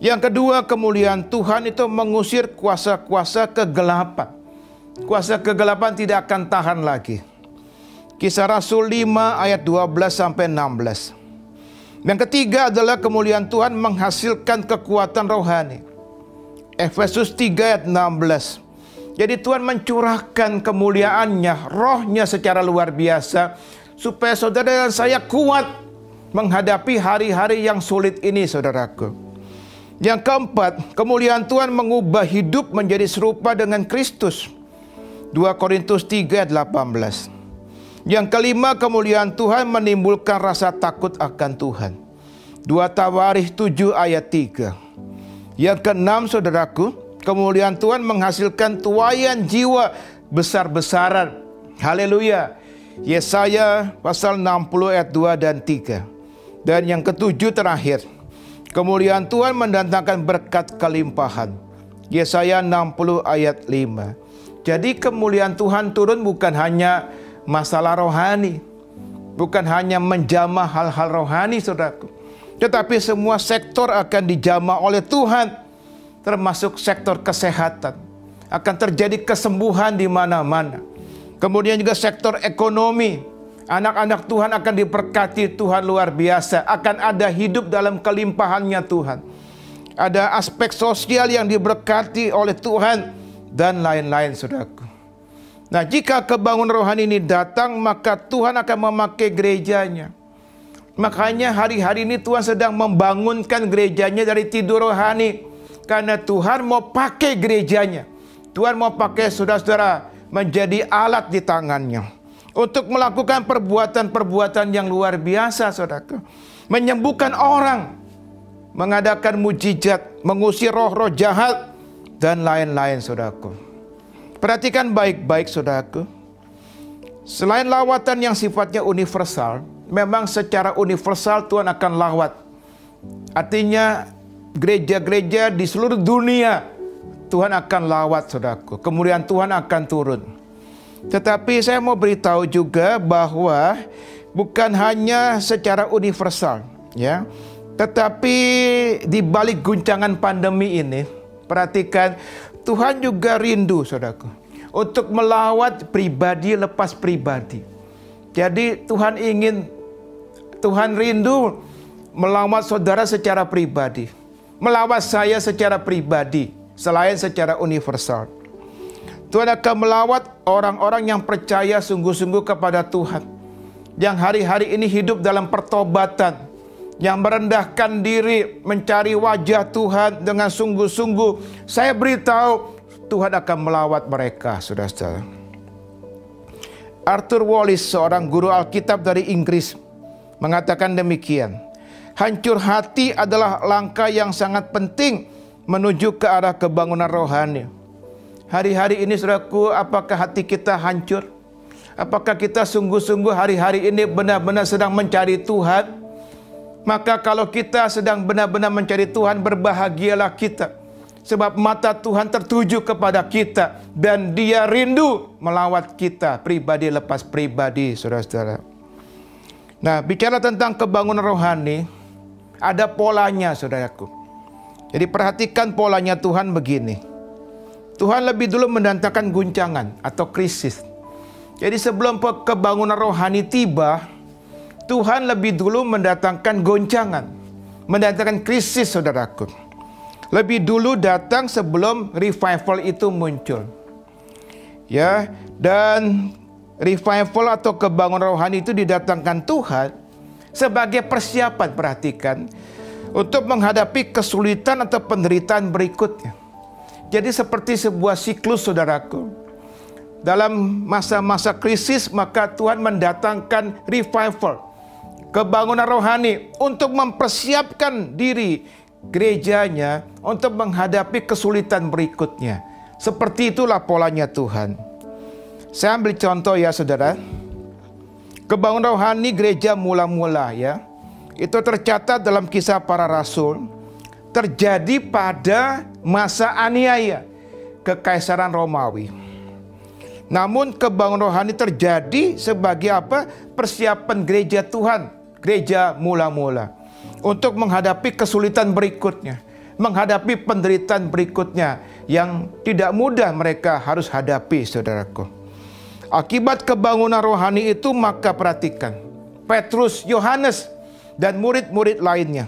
Yang kedua, kemuliaan Tuhan itu mengusir kuasa-kuasa kegelapan. Kuasa kegelapan tidak akan tahan lagi. Kisah Rasul 5 ayat 12 sampai 16. Yang ketiga adalah kemuliaan Tuhan menghasilkan kekuatan rohani. Efesus 3 ayat 16. Jadi Tuhan mencurahkan kemuliaannya, rohnya secara luar biasa, supaya saudara dan saya kuat menghadapi hari-hari yang sulit ini, saudaraku. Yang keempat, kemuliaan Tuhan mengubah hidup menjadi serupa dengan Kristus. 2 Korintus 3 ayat 18. Yang kelima, kemuliaan Tuhan menimbulkan rasa takut akan Tuhan. 2 Tawarikh 7 ayat 3. Yang keenam, saudaraku, kemuliaan Tuhan menghasilkan tuaian jiwa besar-besaran. Haleluya. Yesaya pasal 60 ayat 2 dan 3. Dan yang ketujuh terakhir, kemuliaan Tuhan mendatangkan berkat kelimpahan. Yesaya 60 ayat 5. Jadi kemuliaan Tuhan turun bukan hanya masalah rohani, bukan hanya menjamah hal-hal rohani, saudaraku, tetapi semua sektor akan dijamah oleh Tuhan, termasuk sektor kesehatan. Akan terjadi kesembuhan di mana-mana. Kemudian juga sektor ekonomi. Anak-anak Tuhan akan diberkati Tuhan luar biasa. Akan ada hidup dalam kelimpahannya Tuhan. Ada aspek sosial yang diberkati oleh Tuhan dan lain-lain, saudaraku. Nah, jika kebangunan rohani ini datang, maka Tuhan akan memakai gerejanya. Makanya hari-hari ini Tuhan sedang membangunkan gerejanya dari tidur rohani. Karena Tuhan mau pakai gerejanya. Tuhan mau pakai saudara-saudara menjadi alat di tangannya. Untuk melakukan perbuatan-perbuatan yang luar biasa, saudaraku. Menyembuhkan orang. Mengadakan mujizat. Mengusir roh-roh jahat. Dan lain-lain, saudaraku. Perhatikan baik-baik, saudaraku. Selain lawatan yang sifatnya universal, memang secara universal Tuhan akan lawat. Artinya gereja-gereja di seluruh dunia Tuhan akan lawat, saudaraku. Kemuliaan Tuhan akan turun. Tetapi saya mau beritahu juga bahwa bukan hanya secara universal, ya. Tetapi di balik guncangan pandemi ini, perhatikan, Tuhan juga rindu, saudaraku, untuk melawat pribadi lepas pribadi. Jadi Tuhan rindu melawat saudara secara pribadi, melawat saya secara pribadi, selain secara universal. Tuhan akan melawat orang-orang yang percaya sungguh-sungguh kepada Tuhan, yang hari-hari ini hidup dalam pertobatan, yang merendahkan diri, mencari wajah Tuhan dengan sungguh-sungguh. Saya beritahu, Tuhan akan melawat mereka, saudara-saudara. Arthur Wallis, seorang guru Alkitab dari Inggris, mengatakan demikian. Hancur hati adalah langkah yang sangat penting menuju ke arah kebangunan rohani. Hari-hari ini, saudaraku, apakah hati kita hancur? Apakah kita sungguh-sungguh hari-hari ini benar-benar sedang mencari Tuhan? Maka kalau kita sedang benar-benar mencari Tuhan, berbahagialah kita. Sebab mata Tuhan tertuju kepada kita. Dan Dia rindu melawat kita, pribadi lepas pribadi, saudara-saudara. Nah, bicara tentang kebangunan rohani, ada polanya, saudaraku. Jadi perhatikan polanya Tuhan begini. Tuhan lebih dulu mendatangkan guncangan atau krisis. Jadi sebelum kebangunan rohani tiba, Tuhan lebih dulu mendatangkan goncangan, mendatangkan krisis, saudaraku. Lebih dulu datang sebelum revival itu muncul. Ya, dan revival atau kebangunan rohani itu didatangkan Tuhan sebagai persiapan, perhatikan, untuk menghadapi kesulitan atau penderitaan berikutnya. Jadi seperti sebuah siklus, saudaraku. Dalam masa-masa krisis, maka Tuhan mendatangkan revival, kebangunan rohani untuk mempersiapkan diri gerejanya untuk menghadapi kesulitan berikutnya. Seperti itulah polanya Tuhan. Saya ambil contoh ya saudara. Kebangunan rohani gereja mula-mula ya, itu tercatat dalam Kisah Para Rasul, terjadi pada masa aniaya Kekaisaran Romawi. Namun kebangunan rohani terjadi sebagai apa? Persiapan gereja Tuhan, gereja mula-mula, untuk menghadapi kesulitan berikutnya, menghadapi penderitaan berikutnya yang tidak mudah mereka harus hadapi, saudaraku. Akibat kebangunan rohani itu, maka perhatikan, Petrus, Yohanes, dan murid-murid lainnya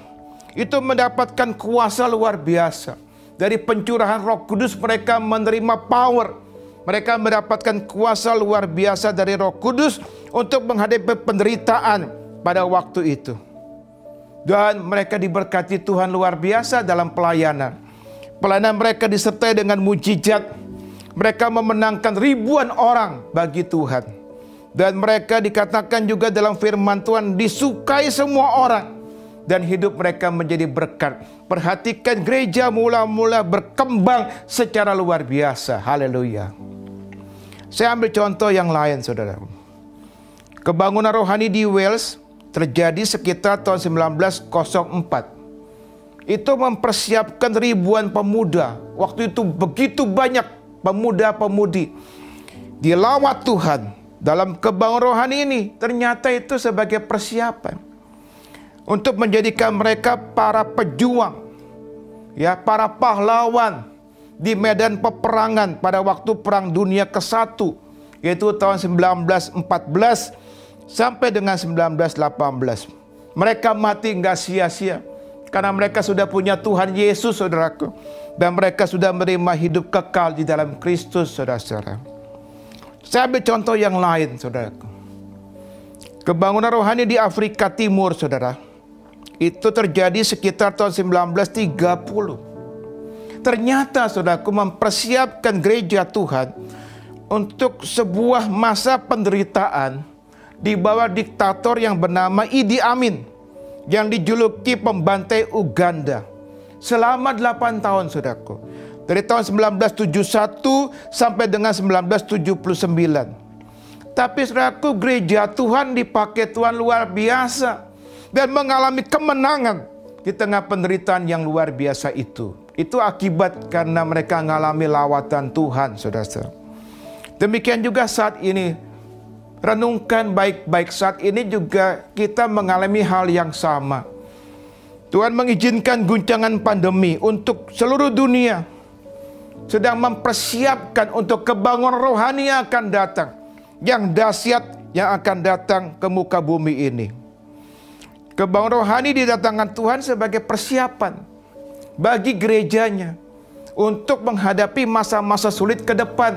itu mendapatkan kuasa luar biasa. Dari pencurahan Roh Kudus mereka menerima power. Mereka mendapatkan kuasa luar biasa dari Roh Kudus untuk menghadapi penderitaan pada waktu itu. Dan mereka diberkati Tuhan luar biasa dalam pelayanan. Pelayanan mereka disertai dengan mujizat. Mereka memenangkan ribuan orang bagi Tuhan. Dan mereka dikatakan juga dalam firman Tuhan disukai semua orang. Dan hidup mereka menjadi berkat. Perhatikan gereja mula-mula berkembang secara luar biasa. Haleluya. Saya ambil contoh yang lain, saudara. Kebangunan rohani di Wales terjadi sekitar tahun 1904. Itu mempersiapkan ribuan pemuda. Waktu itu begitu banyak pemuda-pemudi dilawat Tuhan dalam kebangunan rohani ini. Ternyata itu sebagai persiapan untuk menjadikan mereka para pejuang, ya, para pahlawan di medan peperangan pada waktu Perang Dunia ke-1, yaitu tahun 1914 sampai dengan 1918. Mereka mati nggak sia-sia karena mereka sudah punya Tuhan Yesus, saudaraku, dan mereka sudah menerima hidup kekal di dalam Kristus, saudara-saudara. Saya ambil contoh yang lain, saudaraku. Kebangunan rohani di Afrika Timur, saudara, itu terjadi sekitar tahun 1930. Ternyata, saudaraku, mempersiapkan gereja Tuhan untuk sebuah masa penderitaan di bawah diktator yang bernama Idi Amin, yang dijuluki pembantai Uganda. Selama 8 tahun, saudaraku. Dari tahun 1971 sampai dengan 1979. Tapi, saudaraku, gereja Tuhan dipakai Tuhan luar biasa dan mengalami kemenangan di tengah penderitaan yang luar biasa itu. Itu akibat karena mereka mengalami lawatan Tuhan, saudara-saudara. Demikian juga saat ini. Renungkan baik-baik, saat ini juga kita mengalami hal yang sama. Tuhan mengizinkan guncangan pandemi untuk seluruh dunia. Sedang mempersiapkan untuk kebangunan rohani yang akan datang. Yang dahsyat yang akan datang ke muka bumi ini. Kebangunan rohani didatangkan Tuhan sebagai persiapan bagi gerejanya untuk menghadapi masa-masa sulit ke depan.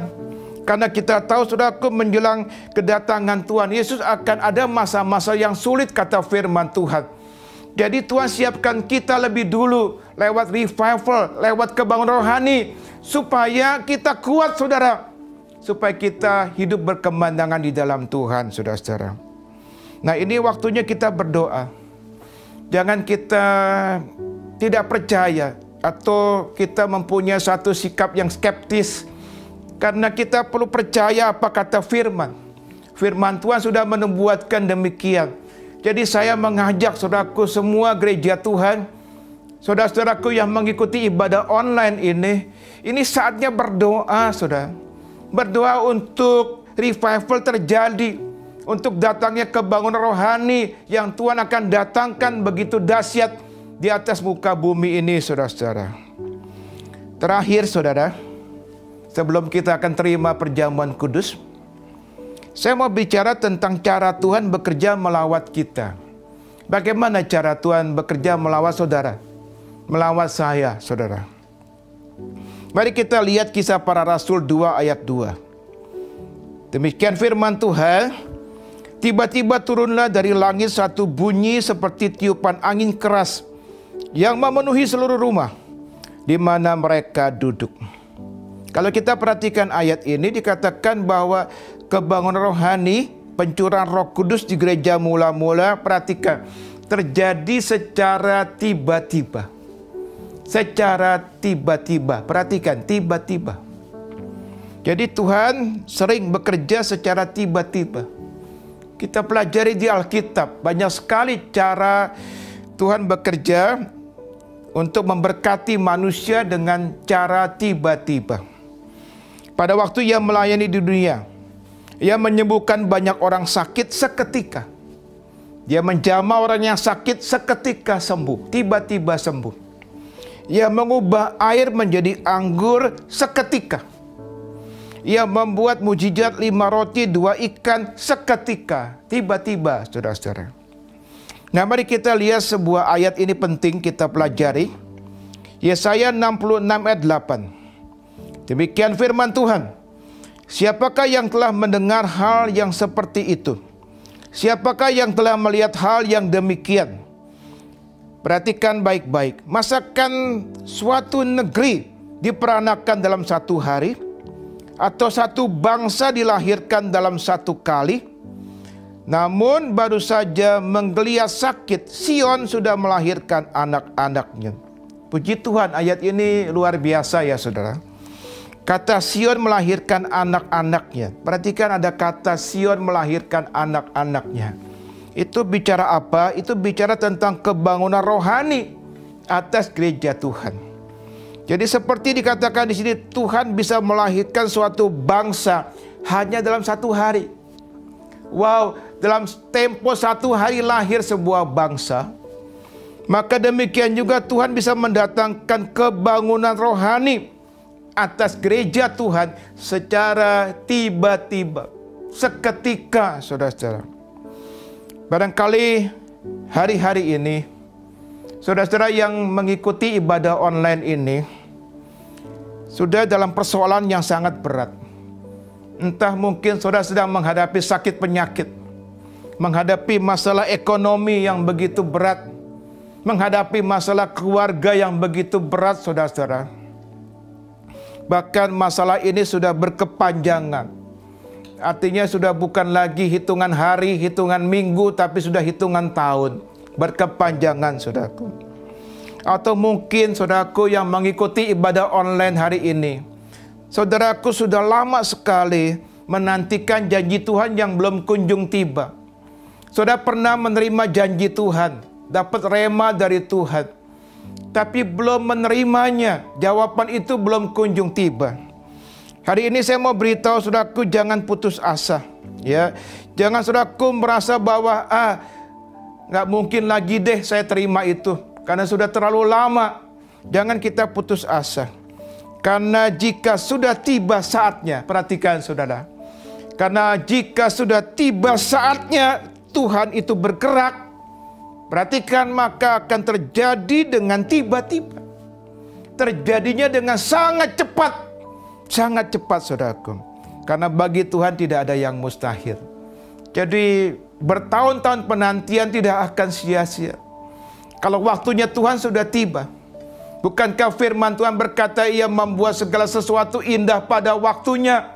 Karena kita tahu, saudaraku, menjelang kedatangan Tuhan Yesus akan ada masa-masa yang sulit, kata firman Tuhan. Jadi Tuhan siapkan kita lebih dulu lewat revival, lewat kebangunan rohani, supaya kita kuat, saudara. Supaya kita hidup berkemandangan di dalam Tuhan, saudara-saudara. Nah, ini waktunya kita berdoa. Jangan kita tidak percaya atau kita mempunyai satu sikap yang skeptis. Karena kita perlu percaya apa kata firman. Firman Tuhan sudah membuatkan demikian. Jadi saya mengajak saudaraku semua gereja Tuhan, saudara-saudaraku yang mengikuti ibadah online ini saatnya berdoa, saudara. Berdoa untuk revival terjadi, untuk datangnya kebangunan rohani yang Tuhan akan datangkan begitu dahsyat di atas muka bumi ini, saudara-saudara. Terakhir, saudara, sebelum kita akan terima perjamuan kudus, saya mau bicara tentang cara Tuhan bekerja melawat kita. Bagaimana cara Tuhan bekerja melawat saudara? Melawat saya, saudara. Mari kita lihat Kisah Para Rasul 2 ayat 2. Demikian firman Tuhan. Tiba-tiba turunlah dari langit satu bunyi seperti tiupan angin keras yang memenuhi seluruh rumah di mana mereka duduk. Kalau kita perhatikan ayat ini dikatakan bahwa kebangunan rohani, pencurahan Roh Kudus di gereja mula-mula, perhatikan, terjadi secara tiba-tiba. Secara tiba-tiba, perhatikan, tiba-tiba. Jadi Tuhan sering bekerja secara tiba-tiba. Kita pelajari di Alkitab, banyak sekali cara Tuhan bekerja untuk memberkati manusia dengan cara tiba-tiba. Pada waktu Ia melayani di dunia, Ia menyembuhkan banyak orang sakit seketika. Dia menjamah orang yang sakit seketika sembuh, tiba-tiba sembuh. Ia mengubah air menjadi anggur seketika. Ia membuat mujizat 5 roti 2 ikan seketika, tiba-tiba, saudara-saudara. Nah, mari kita lihat sebuah ayat ini penting kita pelajari. Yesaya 66 ayat 8. Demikian firman Tuhan. Siapakah yang telah mendengar hal yang seperti itu? Siapakah yang telah melihat hal yang demikian? Perhatikan baik-baik. Masakan suatu negeri diperanakan dalam satu hari? Atau satu bangsa dilahirkan dalam satu kali? Namun baru saja menggeliat sakit, Sion sudah melahirkan anak-anaknya. Puji Tuhan, ayat ini luar biasa ya saudara. Kata Sion melahirkan anak-anaknya. Perhatikan ada kata Sion melahirkan anak-anaknya. Itu bicara apa? Itu bicara tentang kebangunan rohani atas gereja Tuhan. Jadi seperti dikatakan di sini, Tuhan bisa melahirkan suatu bangsa hanya dalam satu hari. Wow, dalam tempo satu hari lahir sebuah bangsa. Maka demikian juga Tuhan bisa mendatangkan kebangunan rohani atas gereja Tuhan secara tiba-tiba, seketika, saudara-saudara. Barangkali hari-hari ini, saudara-saudara yang mengikuti ibadah online ini, sudah dalam persoalan yang sangat berat. Entah mungkin saudara sedang menghadapi sakit penyakit, menghadapi masalah ekonomi yang begitu berat, menghadapi masalah keluarga yang begitu berat, saudara-saudara. Bahkan masalah ini sudah berkepanjangan. Artinya sudah bukan lagi hitungan hari, hitungan minggu, tapi sudah hitungan tahun. Berkepanjangan, saudaraku. Atau mungkin saudaraku yang mengikuti ibadah online hari ini, saudaraku sudah lama sekali menantikan janji Tuhan yang belum kunjung tiba. Saudara pernah menerima janji Tuhan, dapat rema dari Tuhan, tapi belum menerimanya. Jawaban itu belum kunjung tiba. Hari ini saya mau beritahu saudaraku, jangan putus asa. Ya, jangan saudaraku merasa bahwa nggak mungkin lagi deh saya terima itu, karena sudah terlalu lama. Jangan kita putus asa. Karena jika sudah tiba saatnya, perhatikan saudara. Karena jika sudah tiba saatnya Tuhan itu bergerak, perhatikan, maka akan terjadi dengan tiba-tiba. Terjadinya dengan sangat cepat. Sangat cepat, saudaraku. Karena bagi Tuhan tidak ada yang mustahil. Jadi bertahun-tahun penantian tidak akan sia-sia. Kalau waktunya Tuhan sudah tiba. Bukankah firman Tuhan berkata Ia membuat segala sesuatu indah pada waktunya?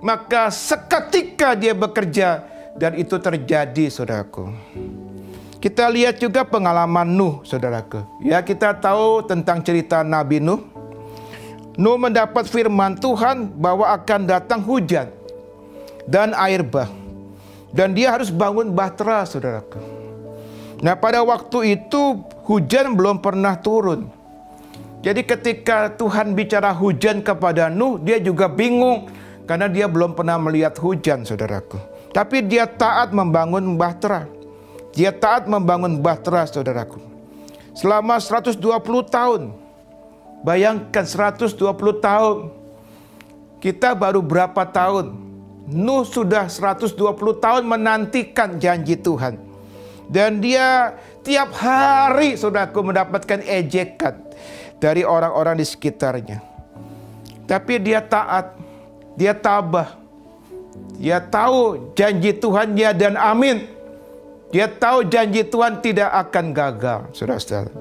Maka seketika Dia bekerja dan itu terjadi, saudaraku. Kita lihat juga pengalaman Nuh, saudaraku. Ya, kita tahu tentang cerita Nabi Nuh. Nuh mendapat firman Tuhan bahwa akan datang hujan dan air bah. Dan dia harus bangun bahtera, saudaraku. Nah, pada waktu itu hujan belum pernah turun. Jadi ketika Tuhan bicara hujan kepada Nuh, dia juga bingung karena dia belum pernah melihat hujan, saudaraku. Tapi dia taat membangun bahtera. Dia taat membangun bahtera, saudaraku. Selama 120 tahun. Bayangkan 120 tahun. Kita baru berapa tahun? Nuh sudah 120 tahun menantikan janji Tuhan. Dan dia tiap hari, saudaraku, mendapatkan ejekan dari orang-orang di sekitarnya. Tapi dia taat, dia tabah. Dia tahu janji Tuhan ya dan amin. Dia tahu janji Tuhan tidak akan gagal, saudara-saudara.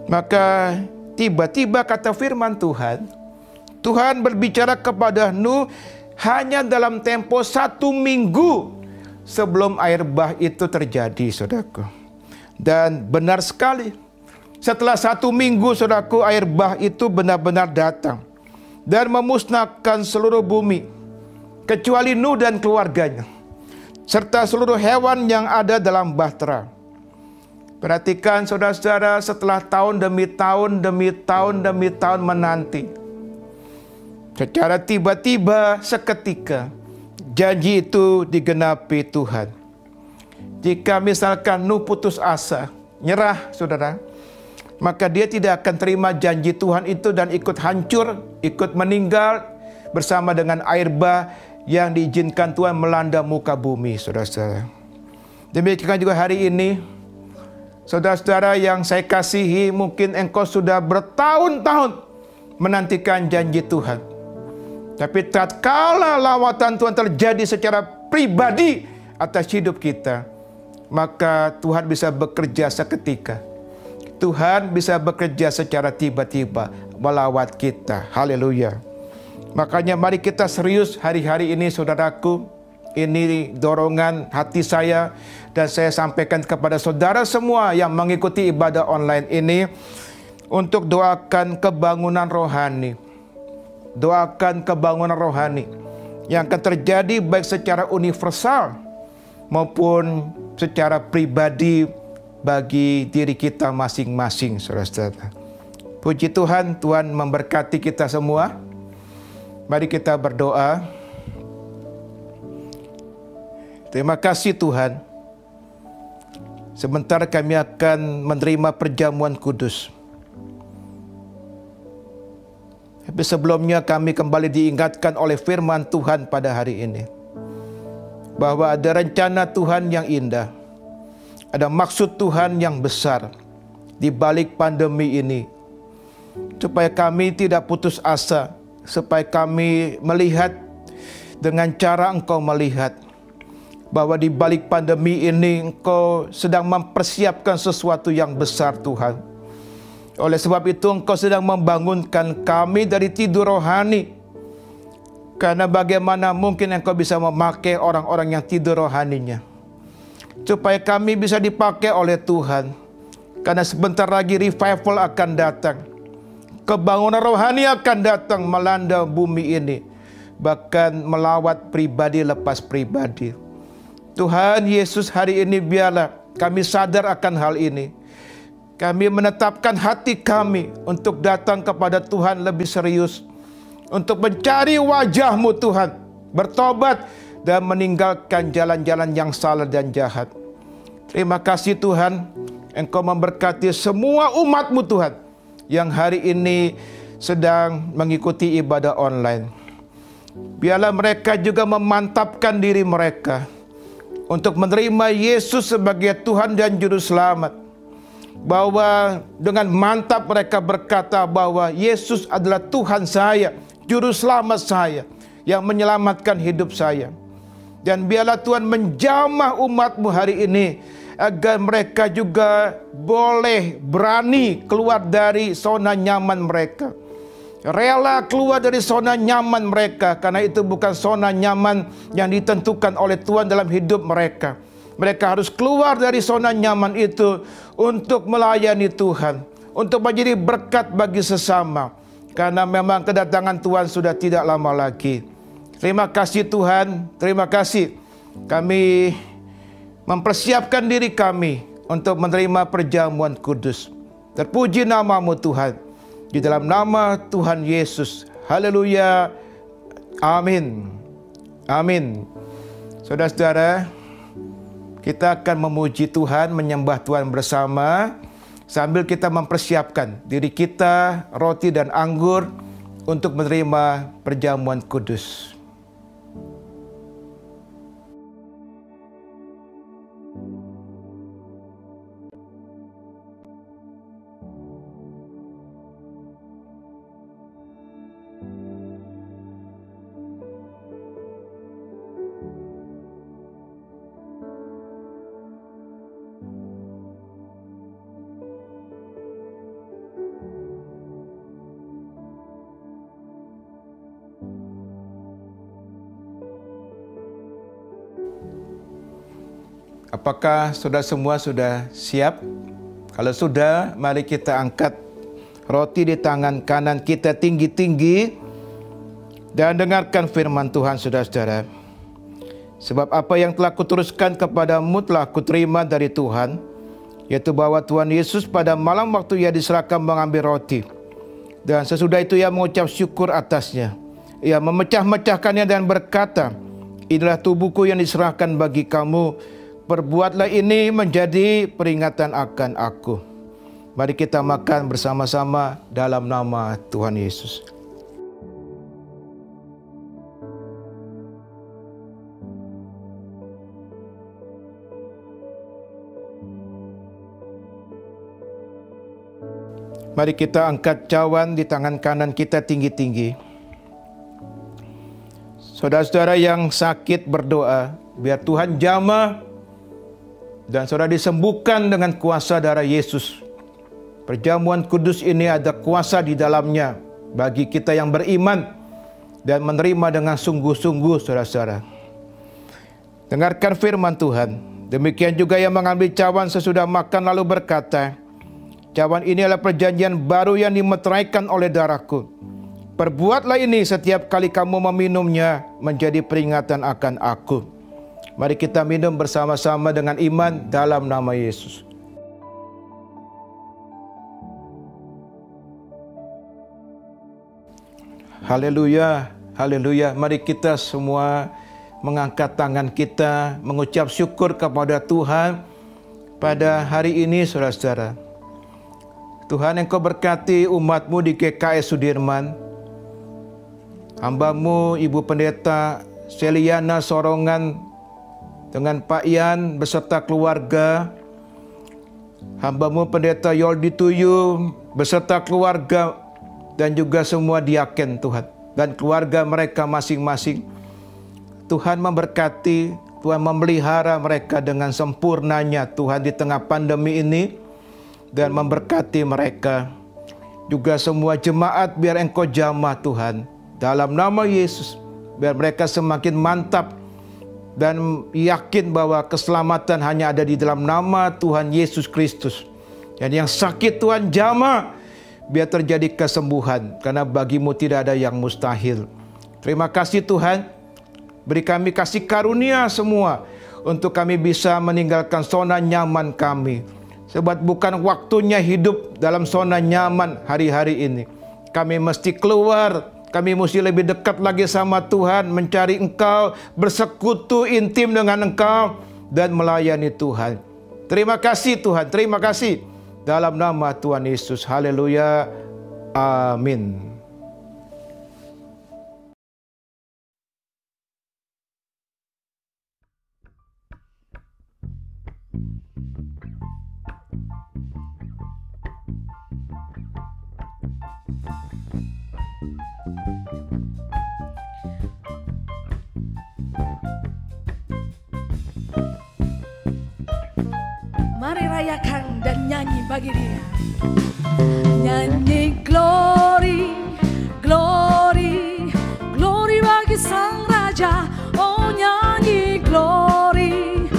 Maka tiba-tiba kata firman Tuhan, Tuhan berbicara kepada Nuh hanya dalam tempo 1 minggu sebelum air bah itu terjadi, saudaraku. Dan benar sekali, setelah 1 minggu, saudaraku, air bah itu benar-benar datang dan memusnahkan seluruh bumi, kecuali Nuh dan keluarganya, serta seluruh hewan yang ada dalam bahtera. Perhatikan saudara-saudara, setelah tahun demi tahun menanti, secara tiba-tiba seketika janji itu digenapi Tuhan. Jika misalkan Nuh putus asa, nyerah, saudara, maka dia tidak akan terima janji Tuhan itu dan ikut hancur, ikut meninggal bersama dengan air bah yang diizinkan Tuhan melanda muka bumi, saudara-saudara. Demikian juga hari ini, saudara-saudara yang saya kasihi, mungkin engkau sudah bertahun-tahun menantikan janji Tuhan. Tapi tatkala lawatan Tuhan terjadi secara pribadi atas hidup kita, maka Tuhan bisa bekerja seketika. Tuhan bisa bekerja secara tiba-tiba melawat kita. Haleluya. Makanya mari kita serius hari-hari ini, saudaraku. Ini dorongan hati saya dan saya sampaikan kepada saudara semua yang mengikuti ibadah online ini untuk doakan kebangunan rohani. Doakan kebangunan rohani yang akan terjadi baik secara universal maupun secara pribadi bagi diri kita masing-masing, saudara-saudara. Puji Tuhan, Tuhan memberkati kita semua. Mari kita berdoa. Terima kasih Tuhan. Sebentar kami akan menerima perjamuan kudus. Tapi sebelumnya kami kembali diingatkan oleh firman Tuhan pada hari ini, bahwa ada rencana Tuhan yang indah, ada maksud Tuhan yang besar di balik pandemi ini, supaya kami tidak putus asa, supaya kami melihat dengan cara Engkau melihat, bahwa di balik pandemi ini Engkau sedang mempersiapkan sesuatu yang besar, Tuhan. Oleh sebab itu Engkau sedang membangunkan kami dari tidur rohani. Karena bagaimana mungkin Engkau bisa memakai orang-orang yang tidur rohaninya, supaya kami bisa dipakai oleh Tuhan. Karena sebentar lagi revival akan datang, kebangunan rohani akan datang melanda bumi ini, bahkan melawat pribadi lepas pribadi. Tuhan Yesus, hari ini biarlah kami sadar akan hal ini. Kami menetapkan hati kami untuk datang kepada Tuhan lebih serius, untuk mencari wajah-Mu Tuhan, bertobat dan meninggalkan jalan-jalan yang salah dan jahat. Terima kasih Tuhan, Engkau memberkati semua umat-Mu Tuhan yang hari ini sedang mengikuti ibadah online. Biarlah mereka juga memantapkan diri mereka untuk menerima Yesus sebagai Tuhan dan Juru Selamat. Bahwa dengan mantap mereka berkata bahwa Yesus adalah Tuhan saya, Juru Selamat saya, yang menyelamatkan hidup saya. Dan biarlah Tuhan menjamah umat-Mu hari ini, agar mereka juga boleh berani keluar dari zona nyaman mereka. Rela keluar dari zona nyaman mereka, karena itu bukan zona nyaman yang ditentukan oleh Tuhan dalam hidup mereka. Mereka harus keluar dari zona nyaman itu untuk melayani Tuhan, untuk menjadi berkat bagi sesama. Karena memang kedatangan Tuhan sudah tidak lama lagi. Terima kasih Tuhan, terima kasih. Kami mempersiapkan diri kami untuk menerima perjamuan kudus. Terpuji nama-Mu Tuhan. Di dalam nama Tuhan Yesus. Haleluya. Amin. Amin. Saudara-saudara, kita akan memuji Tuhan, menyembah Tuhan bersama, sambil kita mempersiapkan diri kita, roti dan anggur, untuk menerima perjamuan kudus. Apakah saudara semua sudah siap? Kalau sudah, mari kita angkat roti di tangan kanan kita tinggi-tinggi dan dengarkan firman Tuhan, saudara-saudara. Sebab apa yang telah kuteruskan kepadamu telah kuterima dari Tuhan, yaitu bahwa Tuhan Yesus pada malam waktu ia diserahkan mengambil roti. Dan sesudah itu ia mengucap syukur atasnya. Ia memecah-mecahkannya dan berkata, inilah tubuhku yang diserahkan bagi kamu. Perbuatlah ini menjadi peringatan akan aku. Mari kita makan bersama-sama dalam nama Tuhan Yesus. Mari kita angkat cawan di tangan kanan kita tinggi-tinggi. Saudara-saudara yang sakit berdoa, biar Tuhan jamah dan saudara disembuhkan dengan kuasa darah Yesus. Perjamuan kudus ini ada kuasa di dalamnya bagi kita yang beriman dan menerima dengan sungguh-sungguh, saudara-saudara. Dengarkan firman Tuhan. Demikian juga yang mengambil cawan sesudah makan lalu berkata, cawan ini adalah perjanjian baru yang dimeteraikan oleh darahku. Perbuatlah ini setiap kali kamu meminumnya menjadi peringatan akan aku. Mari kita minum bersama-sama dengan iman dalam nama Yesus. Haleluya, haleluya. Mari kita semua mengangkat tangan kita, mengucap syukur kepada Tuhan pada hari ini, saudara-saudara. Tuhan, Engkau berkati umat-Mu di GKS Sudirman. Hamba-Mu, Ibu Pendeta Seliana Sorongan, dengan Pak Ian beserta keluarga, hamba-Mu Pendeta Yoldi Tuyu beserta keluarga, dan juga semua diaken Tuhan, dan keluarga mereka masing-masing. Tuhan memberkati, Tuhan memelihara mereka dengan sempurnanya Tuhan di tengah pandemi ini, dan memberkati mereka. Juga semua jemaat biar Engkau jamah Tuhan, dalam nama Yesus, biar mereka semakin mantap dan yakin bahwa keselamatan hanya ada di dalam nama Tuhan Yesus Kristus. Dan yang sakit Tuhan jamah, biar terjadi kesembuhan, karena bagi-Mu tidak ada yang mustahil. Terima kasih Tuhan, beri kami kasih karunia semua, untuk kami bisa meninggalkan zona nyaman kami. Sebab bukan waktunya hidup dalam zona nyaman hari-hari ini. Kami mesti keluar. Kami mesti lebih dekat lagi sama Tuhan, mencari Engkau, bersekutu intim dengan Engkau, dan melayani Tuhan. Terima kasih Tuhan, terima kasih. Dalam nama Tuhan Yesus, haleluya, amin. Mari rayakan dan nyanyi bagi Dia. Nyanyi glory, glory, glory bagi Sang Raja. Oh nyanyi glory,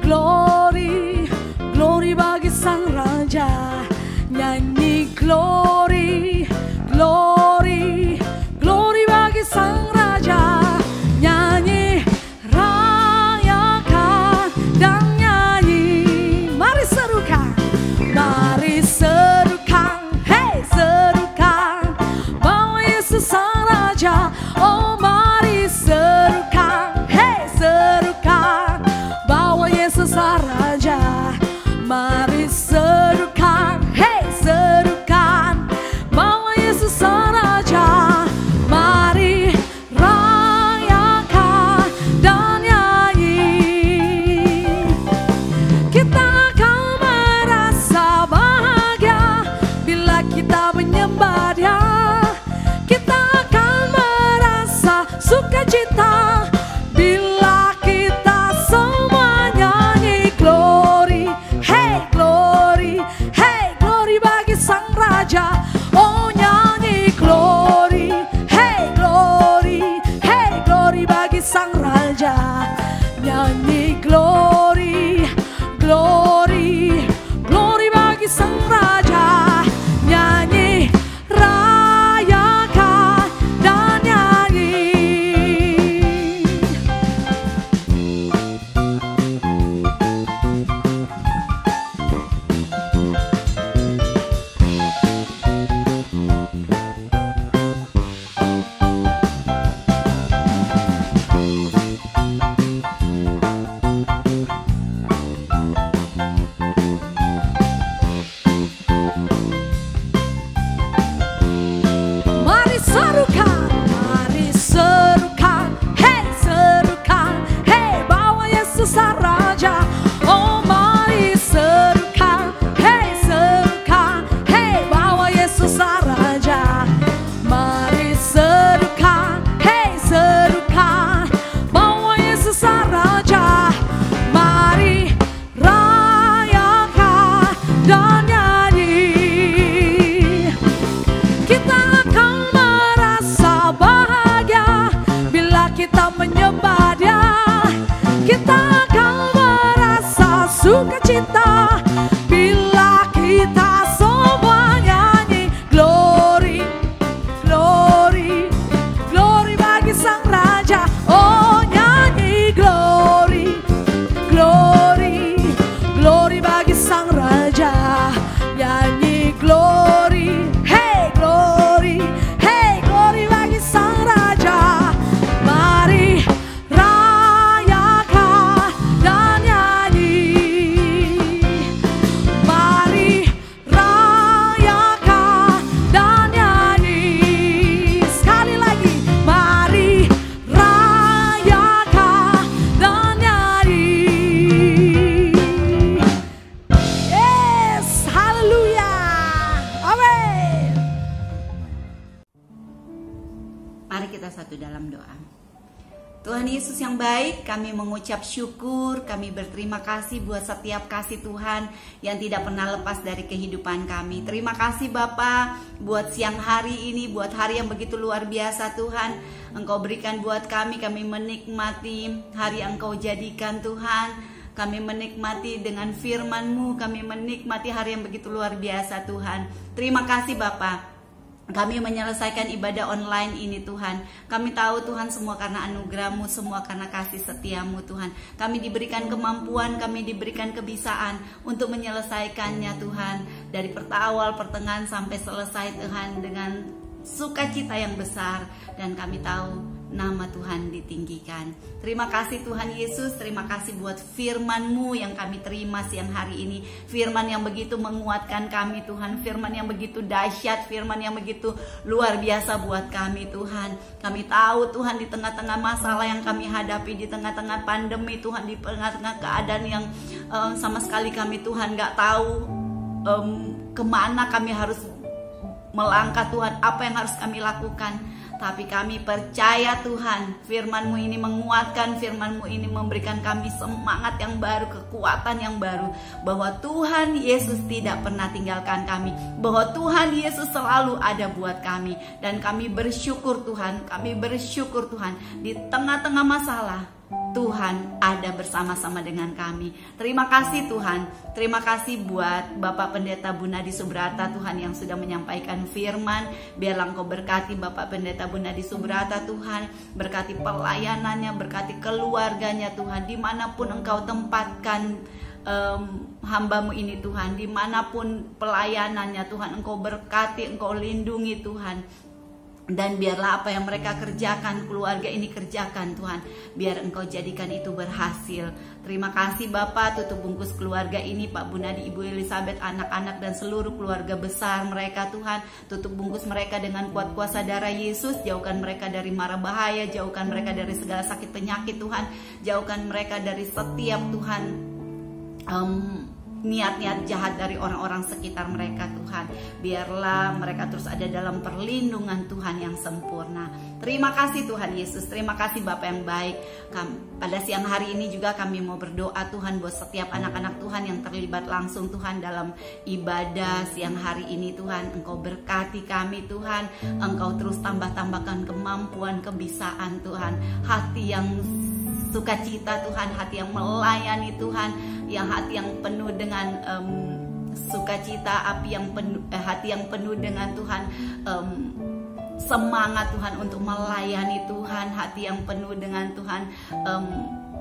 glory, glory bagi Sang Raja. Nyanyi glory, glory, glory bagi Sang Raja. Nyanyi rayakan dan nyanyi. Mari serukan, hey serukan. kita satu dalam doa. Tuhan Yesus yang baik, kami mengucap syukur, kami berterima kasih buat setiap kasih Tuhan yang tidak pernah lepas dari kehidupan kami. Terima kasih Bapa buat siang hari ini, buat hari yang begitu luar biasa Tuhan. Engkau berikan buat kami menikmati hari yang Engkau jadikan Tuhan. Kami menikmati dengan firman-Mu, kami menikmati hari yang begitu luar biasa Tuhan. Terima kasih Bapa. Kami menyelesaikan ibadah online ini Tuhan. Kami tahu Tuhan semua karena anugerah-Mu, semua karena kasih setia-Mu Tuhan. Kami diberikan kemampuan, kami diberikan kebisaan untuk menyelesaikannya Tuhan. Dari awal, pertengahan sampai selesai Tuhan dengan sukacita yang besar. Dan kami tahu nama Tuhan ditinggikan. Terima kasih Tuhan Yesus, terima kasih buat firman-Mu yang kami terima siang hari ini. Firman yang begitu menguatkan kami Tuhan, firman yang begitu dahsyat, firman yang begitu luar biasa buat kami Tuhan. Kami tahu Tuhan di tengah-tengah masalah yang kami hadapi, di tengah-tengah pandemi Tuhan, di tengah-tengah keadaan yang sama sekali kami Tuhan gak tahu kemana kami harus melangkah Tuhan, apa yang harus kami lakukan. Tapi kami percaya Tuhan, firman-Mu ini menguatkan, firman-Mu ini memberikan kami semangat yang baru, kekuatan yang baru. Bahwa Tuhan Yesus tidak pernah tinggalkan kami, bahwa Tuhan Yesus selalu ada buat kami. Dan kami bersyukur Tuhan, kami bersyukur Tuhan, di tengah-tengah masalah Tuhan ada bersama-sama dengan kami. Terima kasih Tuhan. Terima kasih buat Bapak Pendeta Bunadi Subrata Tuhan yang sudah menyampaikan firman. Biarlah Engkau berkati Bapak Pendeta Bunadi Subrata Tuhan. Berkati pelayanannya, berkati keluarganya Tuhan. Dimanapun Engkau tempatkan hamba-Mu ini Tuhan, dimanapun pelayanannya Tuhan, Engkau berkati, Engkau lindungi Tuhan. Dan biarlah apa yang mereka kerjakan, keluarga ini kerjakan Tuhan, biar Engkau jadikan itu berhasil. Terima kasih Bapak, tutup bungkus keluarga ini, Pak Bunadi, Ibu Elizabeth, anak-anak dan seluruh keluarga besar mereka Tuhan. Tutup bungkus mereka dengan kuat kuasa darah Yesus. Jauhkan mereka dari mara bahaya, jauhkan mereka dari segala sakit penyakit Tuhan. Jauhkan mereka dari setiap Tuhan niat-niat jahat dari orang-orang sekitar mereka Tuhan. Biarlah mereka terus ada dalam perlindungan Tuhan yang sempurna. Terima kasih Tuhan Yesus, terima kasih Bapa yang baik. Pada siang hari ini juga kami mau berdoa Tuhan buat setiap anak-anak Tuhan yang terlibat langsung Tuhan dalam ibadah siang hari ini Tuhan. Engkau berkati kami Tuhan, Engkau terus tambah-tambahkan kemampuan, kebisaan Tuhan, hati yang sukacita Tuhan, hati yang melayani Tuhan, yang hati yang penuh dengan sukacita, hati yang penuh dengan Tuhan semangat Tuhan untuk melayani Tuhan, hati yang penuh dengan Tuhan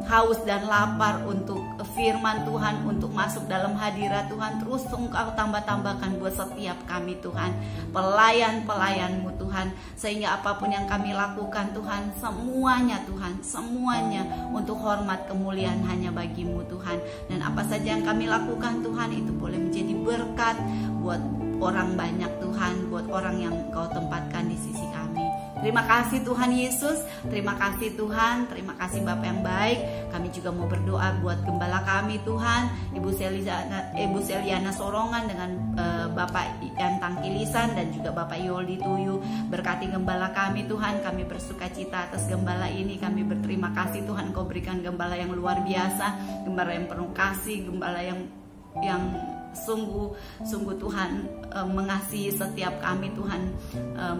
haus dan lapar untuk firman Tuhan, untuk masuk dalam hadirat Tuhan. Terus Engkau tambah-tambahkan buat setiap kami Tuhan, pelayan-pelayan-Mu Tuhan, sehingga apapun yang kami lakukan Tuhan, semuanya Tuhan, semuanya untuk hormat kemuliaan hanya bagi-Mu Tuhan. Dan apa saja yang kami lakukan Tuhan, itu boleh menjadi berkat buat orang banyak Tuhan, buat orang yang Engkau tempatkan di sisi kami. Terima kasih Tuhan Yesus, terima kasih Tuhan, terima kasih Bapak yang baik. Kami juga mau berdoa buat gembala kami Tuhan, Ibu Seliana Sorongan dengan Bapak Yantang Kilisan dan juga Bapak Yoldi Tuyu. Berkati gembala kami Tuhan, kami bersuka cita atas gembala ini. Kami berterima kasih Tuhan, Kau berikan gembala yang luar biasa, gembala yang penuh kasih, gembala yang sungguh Tuhan mengasihi setiap kami Tuhan,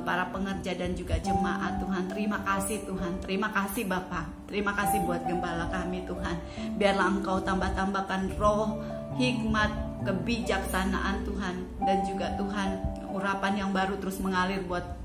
para pengerja dan juga jemaat Tuhan. Terima kasih Tuhan, terima kasih Bapa, terima kasih buat gembala kami Tuhan. Biarlah Engkau tambah-tambahkan roh, hikmat, kebijaksanaan Tuhan, dan juga Tuhan urapan yang baru terus mengalir buat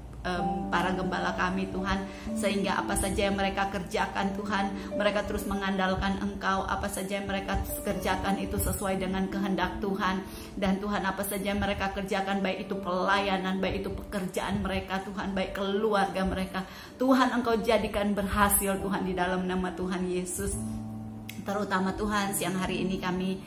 para gembala kami Tuhan, sehingga apa saja yang mereka kerjakan Tuhan, mereka terus mengandalkan Engkau. Apa saja yang mereka kerjakan itu sesuai dengan kehendak Tuhan. Dan Tuhan, apa saja yang mereka kerjakan, baik itu pelayanan, baik itu pekerjaan mereka Tuhan, baik keluarga mereka Tuhan, Engkau jadikan berhasil Tuhan, di dalam nama Tuhan Yesus. Terutama Tuhan, siang hari ini kami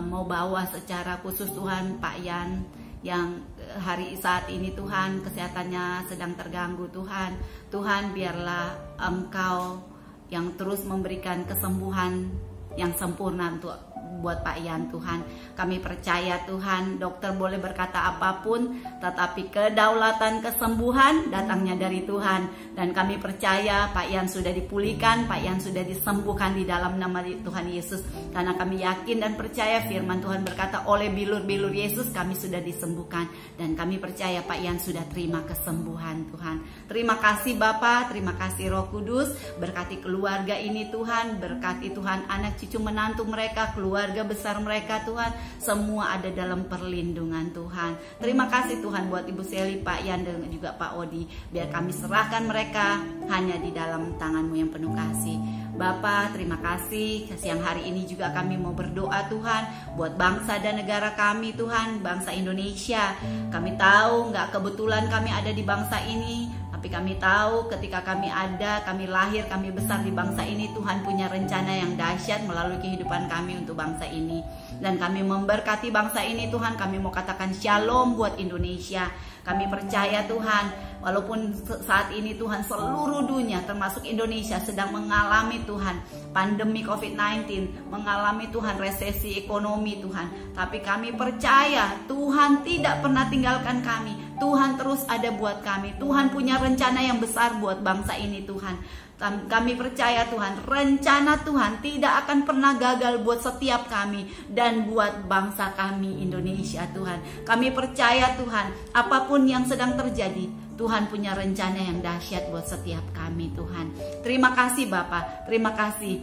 mau bawa secara khusus Tuhan Pak Yan, yang hari saat ini Tuhan kesehatannya sedang terganggu Tuhan. Tuhan, biarlah Engkau yang terus memberikan kesembuhan yang sempurna untuk buat Pak Yan Tuhan. Kami percaya Tuhan, dokter boleh berkata apapun, tetapi kedaulatan kesembuhan datangnya dari Tuhan. Dan kami percaya Pak Yan sudah dipulihkan, Pak Yan sudah disembuhkan di dalam nama Tuhan Yesus. Karena kami yakin dan percaya firman Tuhan berkata, oleh bilur-bilur Yesus kami sudah disembuhkan. Dan kami percaya Pak Yan sudah terima kesembuhan Tuhan. Terima kasih Bapa, terima kasih Roh Kudus. Berkati keluarga ini Tuhan, berkati Tuhan anak cucu menantu mereka, keluarga besar mereka Tuhan. Semua ada dalam perlindungan Tuhan. Terima kasih Tuhan buat Ibu Seli, Pak Yan, dan juga Pak Odi. Biar kami serahkan mereka hanya di dalam tangan-Mu yang penuh kasih. Bapa, terima kasih. Siang hari ini juga kami mau berdoa Tuhan buat bangsa dan negara kami Tuhan, bangsa Indonesia. Kami tahu nggak kebetulan kami ada di bangsa ini, tapi kami tahu ketika kami ada, kami lahir, kami besar di bangsa ini, Tuhan punya rencana yang dahsyat melalui kehidupan kami untuk bangsa ini. Dan kami memberkati bangsa ini Tuhan, kami mau katakan shalom buat Indonesia. Kami percaya Tuhan, walaupun saat ini Tuhan seluruh dunia termasuk Indonesia sedang mengalami Tuhan pandemi COVID-19, mengalami Tuhan resesi ekonomi Tuhan. Tapi kami percaya Tuhan tidak pernah tinggalkan kami. Tuhan terus ada buat kami. Tuhan punya rencana yang besar buat bangsa ini Tuhan. Kami percaya Tuhan, rencana Tuhan tidak akan pernah gagal buat setiap kami dan buat bangsa kami Indonesia Tuhan. Kami percaya Tuhan, apapun yang sedang terjadi, Tuhan punya rencana yang dahsyat buat setiap kami Tuhan. Terima kasih Bapa, terima kasih.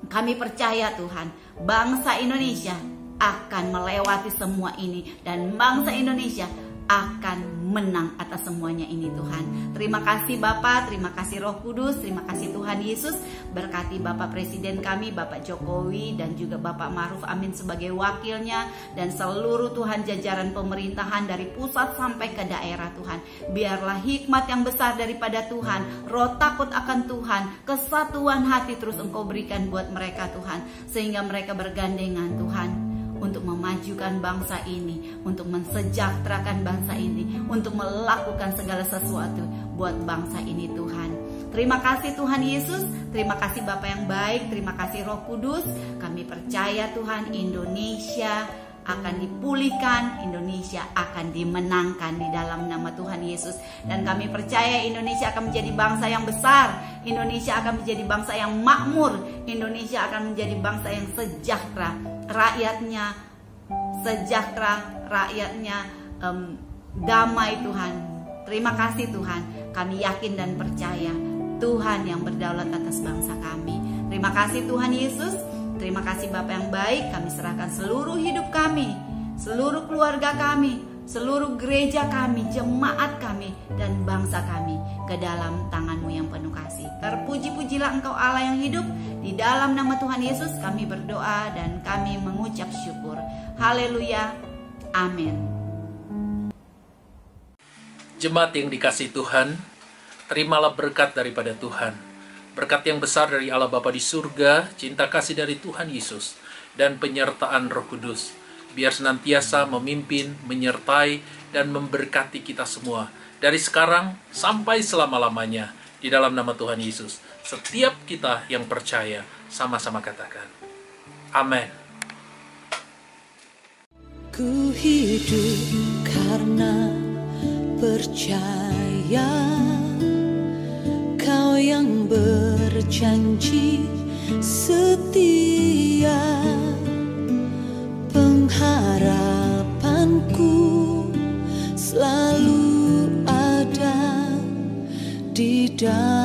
Kami percaya Tuhan, bangsa Indonesia akan melewati semua ini dan bangsa Indonesia akan menang atas semuanya ini Tuhan. Terima kasih Bapa, terima kasih Roh Kudus, terima kasih Tuhan Yesus. Berkati Bapak Presiden kami, Bapak Jokowi, dan juga Bapak Ma'ruf Amin sebagai wakilnya, dan seluruh Tuhan jajaran pemerintahan dari pusat sampai ke daerah Tuhan. Biarlah hikmat yang besar daripada Tuhan, roh takut akan Tuhan, kesatuan hati terus Engkau berikan buat mereka Tuhan, sehingga mereka bergandengan Tuhan untuk memajukan bangsa ini, untuk mensejahterakan bangsa ini, untuk melakukan segala sesuatu buat bangsa ini Tuhan. Terima kasih Tuhan Yesus, terima kasih Bapa yang baik, terima kasih Roh Kudus. Kami percaya Tuhan, Indonesia akan dipulihkan, Indonesia akan dimenangkan di dalam nama Tuhan Yesus. Dan kami percaya Indonesia akan menjadi bangsa yang besar, Indonesia akan menjadi bangsa yang makmur, Indonesia akan menjadi bangsa yang sejahtera, rakyatnya sejahtera, rakyatnya damai Tuhan. Terima kasih Tuhan, kami yakin dan percaya Tuhan yang berdaulat atas bangsa kami. Terima kasih Tuhan Yesus. Terima kasih Bapa yang baik, kami serahkan seluruh hidup kami, seluruh keluarga kami, seluruh gereja kami, jemaat kami, dan bangsa kami ke dalam tangan-Mu yang penuh kasih. Terpuji-pujilah Engkau Allah yang hidup. Di dalam nama Tuhan Yesus kami berdoa dan kami mengucap syukur. Haleluya. Amin. Jemaat yang dikasihi Tuhan, terimalah berkat daripada Tuhan. Berkat yang besar dari Allah Bapa di surga, cinta kasih dari Tuhan Yesus, dan penyertaan Roh Kudus, biar senantiasa memimpin, menyertai, dan memberkati kita semua, dari sekarang sampai selama-lamanya, di dalam nama Tuhan Yesus. Setiap kita yang percaya, sama-sama katakan, amin. Ku hidup karena percaya, Kau yang berjanji setia, pengharapanku selalu ada di dalam